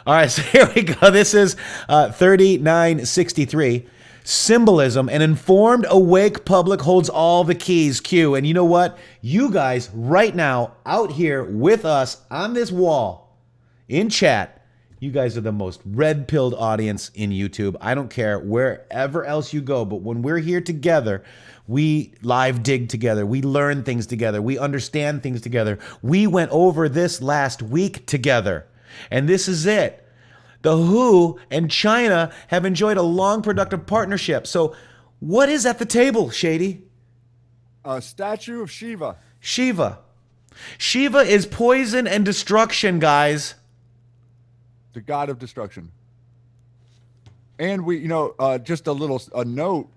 All right, so here we go. This is 3963. Symbolism. An informed, awake public holds all the keys. Q. And you know what? You guys right now out here with us on this wall in chat, you guys are the most red-pilled audience in YouTube. I don't care wherever else you go, but when we're here together, we live dig together. We learn things together. We understand things together. We went over this last week together. And this is it. The WHO and China have enjoyed a long, productive partnership. So what is at the table, Shady? A statue of Shiva. Shiva. Shiva is poison and destruction, guys. The god of destruction. And we, just a note.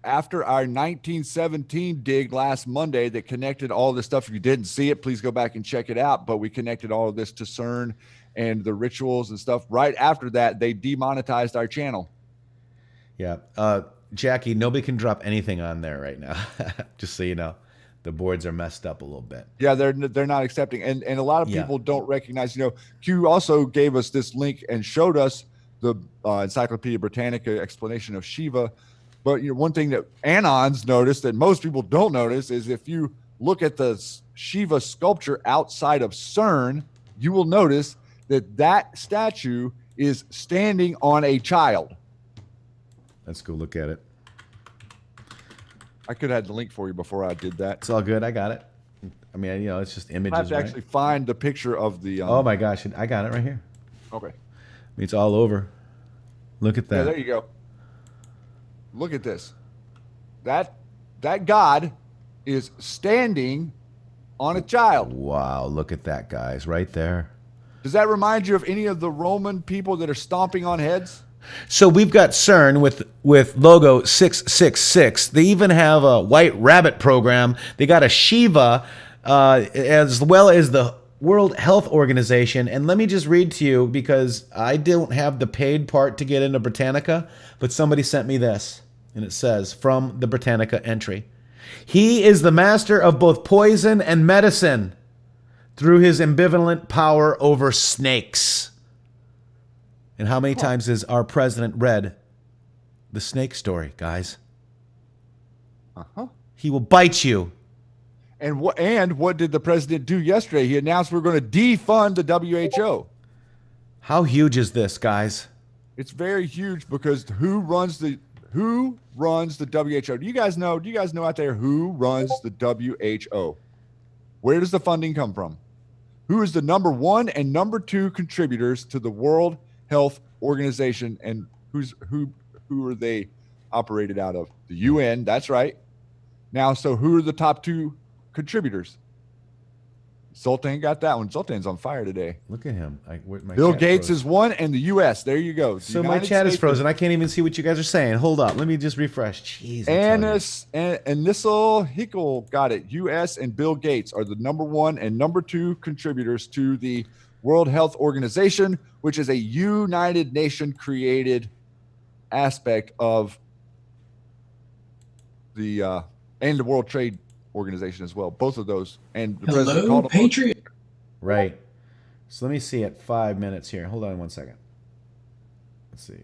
After our 1917 dig last Monday that connected all this stuff, if you didn't see it, please go back and check it out. But we connected all of this to CERN and the rituals and stuff. Right after that, they demonetized our channel. Yeah. Jackie, nobody can drop anything on there right now. Just so you know. The boards are messed up a little bit. Yeah, they're not accepting. And a lot of people don't recognize, Q also gave us this link and showed us the Encyclopedia Britannica explanation of Shiva. But one thing that Anons noticed that most people don't notice is if you look at the Shiva sculpture outside of CERN, you will notice that statue is standing on a child. Let's go look at it. I could have had the link for you before I did that. It's all good. I got it. I mean, it's just images. I have to actually find the picture of the. Oh my gosh! I got it right here. Okay. I mean, it's all over. Look at that. Yeah, there you go. Look at this. That god is standing on a child. Wow! Look at that, guys, right there. Does that remind you of any of the Roman people that are stomping on heads? So we've got CERN with logo 666. They even have a White Rabbit program. They got a Shiva, as well as the World Health Organization. And let me just read to you, because I don't have the paid part to get into Britannica, but somebody sent me this. And it says, from the Britannica entry, he is the master of both poison and medicine through his ambivalent power over snakes. And how many times has our president read the snake story, guys? Uh-huh. He will bite you. And what did the president do yesterday? He announced we're going to defund the WHO. How huge is this, guys? It's very huge because who runs the WHO? Do you guys know out there who runs the WHO? Where does the funding come from? Who is the number 1 and number 2 contributors to the World Health Organization, and who are they operated out of? The UN, that's right. Now, so who are the top 2 contributors? Sultan got that one. Sultan's on fire today. Look at him. Bill Gates is one, and the U.S. There you go. So my chat is frozen. I can't even see what you guys are saying. Hold up. Let me just refresh. Jeez. And Nissel Hickel got it. U.S. and Bill Gates are the number 1 and number 2 contributors to the World Health Organization, which is a United Nation created aspect of the and the World Trade Organization as well. Both of those. And the president called them Patriot. Right. So let me see at 5 minutes here. Hold on one second. Let's see.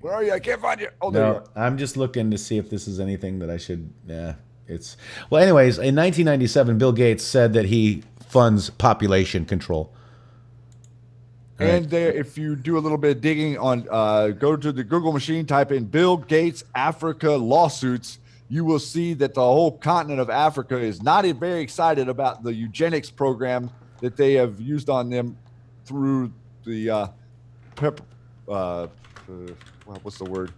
Where are you? I can't find you. Oh, there you No, are. I'm just looking to see if this is anything that I should. Yeah, it's. Well, anyways, in 1997, Bill Gates said that he funds population control. And there, if you do a little bit of digging on, go to the Google machine, type in Bill Gates Africa lawsuits, you will see that the whole continent of Africa is not very excited about the eugenics program that they have used on them through the what's the word?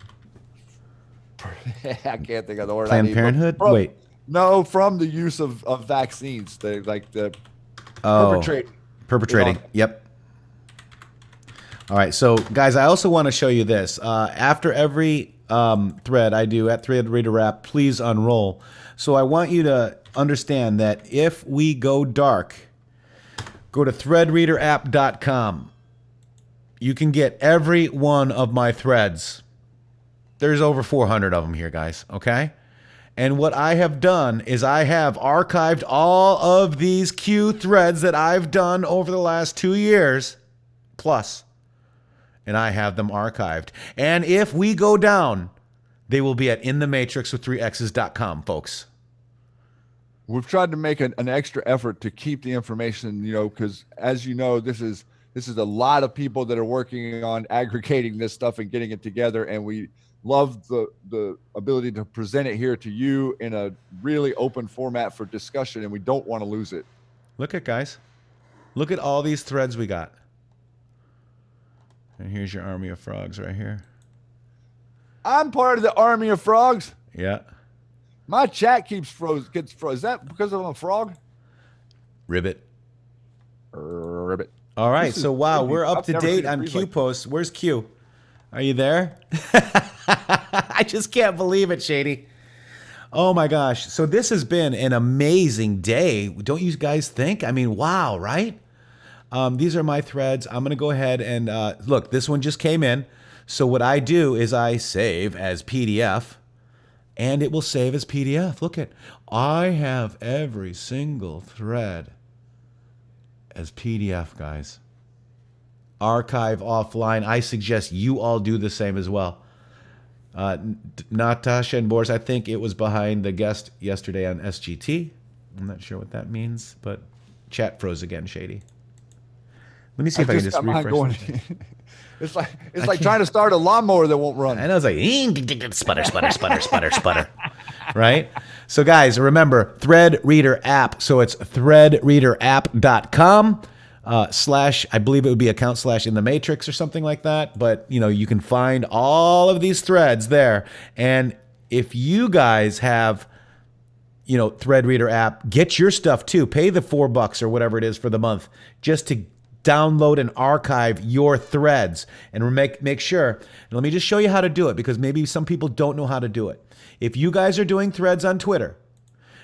I can't think of the word. Planned Parenthood? Wait. No, from the use of vaccines. Perpetrating. Yep. All right. So, guys, I also want to show you this. After every thread I do at Thread Reader App, please unroll. So I want you to understand that if we go dark, go to threadreaderapp.com. You can get every one of my threads. There's over 400 of them here, guys, okay? And what I have done is I have archived all of these Q threads that I've done over the last 2 years plus. And I have them archived. And if we go down, they will be at intheMatrixx with 3x's.com, folks. We've tried to make an extra effort to keep the information, because as you know, this is a lot of people that are working on aggregating this stuff and getting it together. And we love the ability to present it here to you in a really open format for discussion, and we don't want to lose it. Look at, guys. Look at all these threads we got. And here's your army of frogs right here. I'm part of the army of frogs. Yeah. My chat gets frozen. Is that because I'm a frog? Ribbit. Ribbit. All right. So, wow, we're up to date on Q posts. Where's Q? Are you there? I just can't believe it, Shady. Oh, my gosh. So this has been an amazing day. Don't you guys think? I mean, wow, right? These are my threads. I'm going to go ahead and look, this one just came in. So what I do is I save as PDF, and it will save as PDF. Look at, I have every single thread as PDF, guys. Archive offline. I suggest you all do the same as well. Natasha and Boris, I think it was behind the guest yesterday on SGT. I'm not sure what that means, but chat froze again, Shady. Let me see if I can just refresh. It's like trying to start a lawnmower that won't run. I know, it's like sputter, sputter, sputter, sputter, sputter. Right? So guys, remember, Thread Reader app. So it's threadreaderapp.com / I believe it would be account / intheMatrixxx or something like that. But you can find all of these threads there. And if you guys have Thread Reader app, get your stuff too. Pay the $4 or whatever it is for the month just to download and archive your threads and make sure. And let me just show you how to do it, because maybe some people don't know how to do it. If you guys are doing threads on Twitter,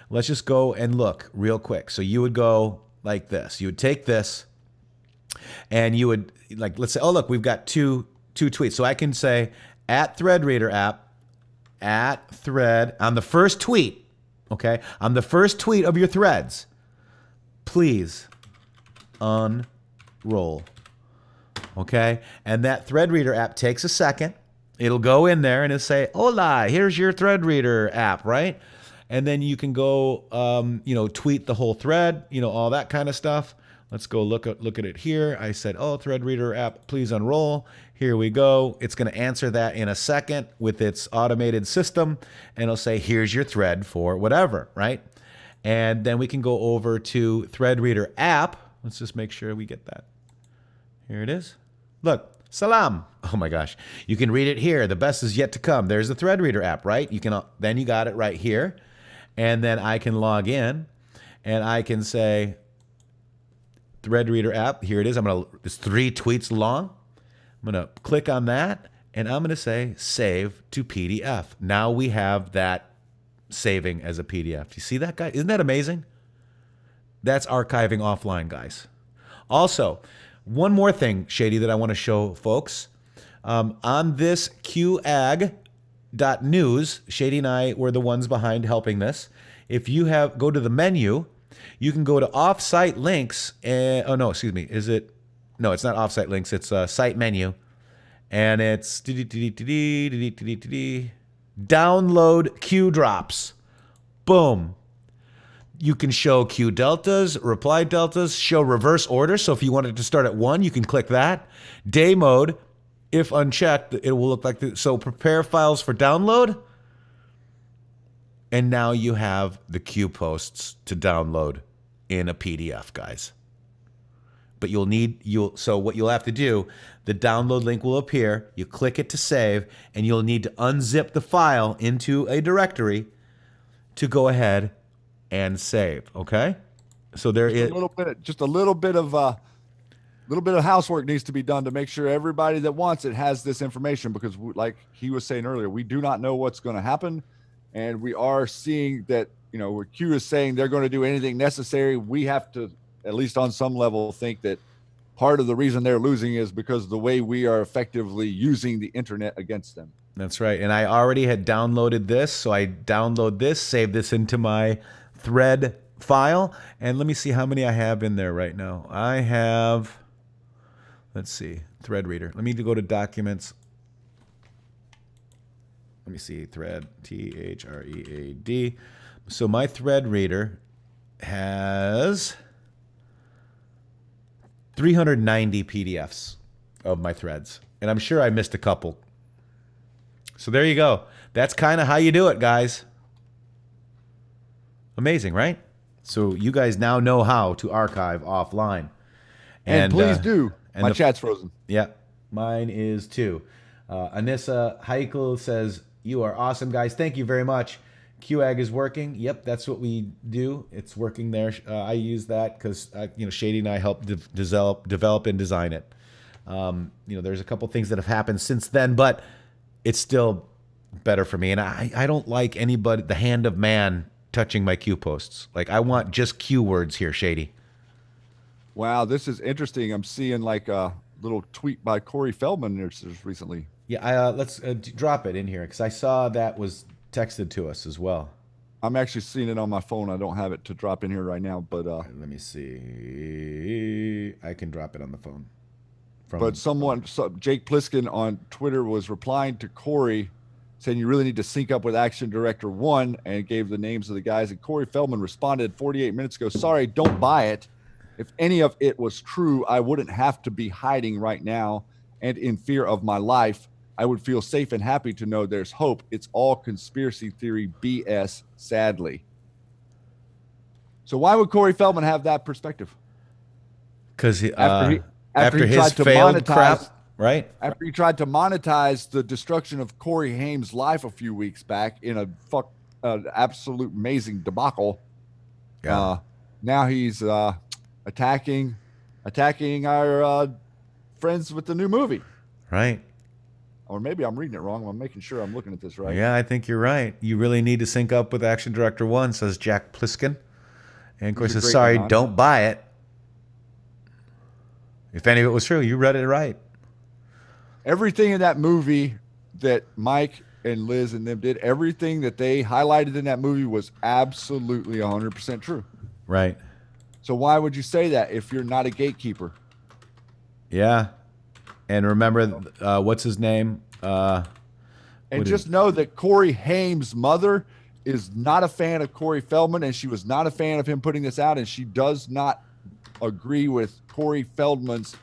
let's just go and look real quick. So you would go like this. You would take this and you would, like, let's say, oh, look, we've got two tweets. So I can say at Thread Reader app, at thread, on the first tweet, okay? On the first tweet of your threads, please unroll. okay? And that thread reader app takes a second. It'll go in there and it'll say, hola, here's your thread reader app, right? And then you can go, tweet the whole thread, all that kind of stuff. Let's go look at it here. I said, oh, thread reader app, please unroll. Here we go. It's going to answer that in a second with its automated system. And it'll say, here's your thread for whatever, right? And then we can go over to thread reader app. Let's just make sure we get that. Here it is. Look, salam. Oh my gosh. You can read it here. The best is yet to come. There's the thread reader app, right? Then you got it right here. And then I can log in and I can say, thread reader app, here it is. It's 3 tweets long. I'm going to click on that and I'm going to say save to PDF. Now we have that saving as a PDF. You see that, guy? Isn't that amazing? That's archiving offline, guys. Also, one more thing, Shady, that I want to show folks. On this QAG.news, Shady and I were the ones behind helping this. If you go to the menu, you can go to off-site links. Is it? No, it's not off-site links. It's site menu. And it's download Q drops. Boom. You can show Q deltas, reply deltas, show reverse order. So if you wanted to start at 1, you can click that. Day mode, if unchecked, it will look like this. So prepare files for download. And now you have the Q posts to download in a PDF, guys. But so what you'll have to do, the download link will appear, you click it to save, and you'll need to unzip the file into a directory to go ahead and save, okay? So there is a little bit of housework needs to be done to make sure everybody that wants it has this information, because like he was saying earlier, we do not know what's going to happen, and we are seeing that, where Q is saying they're going to do anything necessary. We have to, at least on some level, think that part of the reason they're losing is because of the way we are effectively using the internet against them. That's right. And I already had downloaded this, so I download this, save this into my thread file, and let me see how many I have in there right now. I have, let's see, thread reader. Let me go to documents. Let me see, thread, THREAD. So my thread reader has 390 PDFs of my threads. And I'm sure I missed a couple. So there you go. That's kind of how you do it, guys. Amazing, right? So you guys now know how to archive offline. And please do. My chat's frozen. Yeah, mine is too. Anissa Heikel says, you are awesome, guys. Thank you very much. QAG is working. Yep, that's what we do. It's working there. I use that because Shady and I helped develop and design it. There's a couple things that have happened since then, but it's still better for me. And I don't like the hand of man touching my Q posts. Like, I want just Q words here, Shady. Wow, this is interesting. I'm seeing like a little tweet by Corey Feldman recently. Yeah, let's drop it in here because I saw that was texted to us as well. I'm actually seeing it on my phone. I don't have it to drop in here right now, but let me see. I can drop it on the phone. Jake Pliskin on Twitter was replying to Corey saying you really need to sync up with Action Director 1 and gave the names of the guys. And Corey Feldman responded 48 minutes ago, sorry, don't buy it. If any of it was true, I wouldn't have to be hiding right now and in fear of my life. I would feel safe and happy to know there's hope. It's all conspiracy theory BS, sadly. So why would Corey Feldman have that perspective? Because after his failed crap, right? After he tried to monetize the destruction of Corey Haim's life a few weeks back in an absolute amazing debacle. Yeah. Now he's attacking our friends with the new movie. Right. Or maybe I'm reading it wrong. I'm making sure I'm looking at this right. Yeah, I think you're right. You really need to sync up with Action Director 1, says Jack Pliskin. And of course, says, sorry, don't buy it. If any of it was true, you read it right. Everything in that movie that Mike and Liz and them did, everything that they highlighted in that movie was absolutely 100% true. Right. So why would you say that if you're not a gatekeeper? Yeah. And remember, what's his name? And just know that Corey Haim's mother is not a fan of Corey Feldman, and she was not a fan of him putting this out, and she does not agree with Corey Feldman's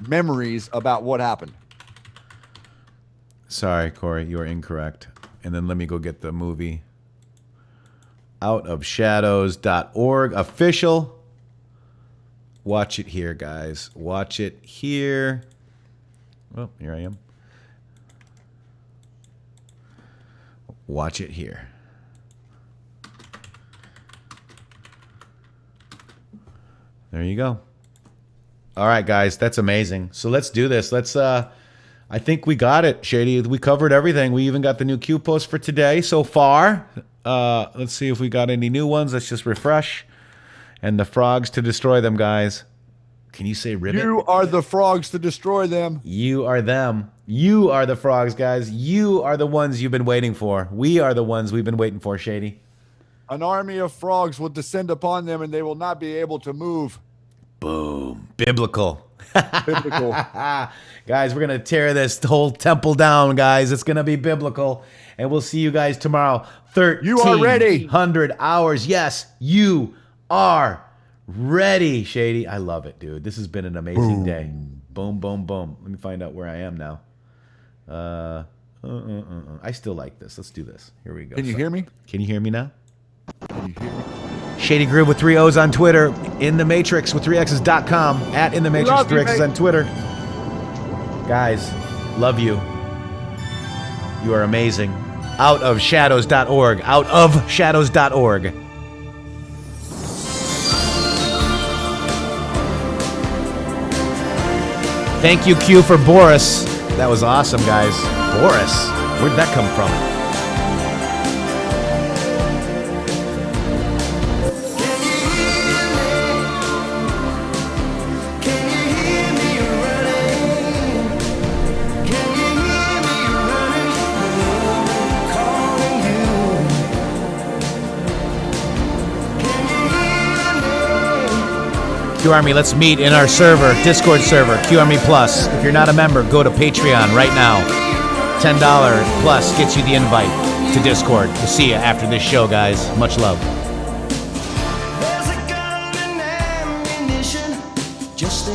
memories about what happened. Sorry, Corey, you are incorrect. And then let me go get the movie. outofshadows.org official. Watch it here, guys. Watch it here. Well, here I am. Watch it here. There you go. All right, guys, that's amazing. So let's do this. Let's I think we got it, Shady. We covered everything. We even got the new Q post for today so far. Let's see if we got any new ones. Let's just refresh. And the frogs to destroy them, guys. Can you say ribbit? You are the frogs to destroy them. You are them. You are the frogs, guys. You are the ones you've been waiting for. We are the ones we've been waiting for, Shady. An army of frogs will descend upon them, and they will not be able to move. Boom. Biblical. Biblical. Guys, we're going to tear this whole temple down, guys. It's going to be biblical. And we'll see you guys tomorrow. 1,300 hours. Yes, you are ready, Shady. I love it, dude. This has been an amazing day. Boom, boom, boom. Let me find out where I am now. I still like this. Let's do this. Here we go. Can you hear me? Can you hear me now? Can you hear me? Shady Groove with 3 O's on Twitter. intheMatrixxx with 3X's.com. At intheMatrixxx, 3X's on Twitter. Guys, love you. You are amazing. Outofshadows.org. Outofshadows.org. Thank you, Q, for Boris. That was awesome, guys. Boris. Where'd that come from? Q Army, let's meet in our server, Discord server, Q Army Plus. If you're not a member, go to Patreon right now. $10 plus gets you the invite to Discord. We'll see you after this show, guys. Much love. There's a gun and ammunition just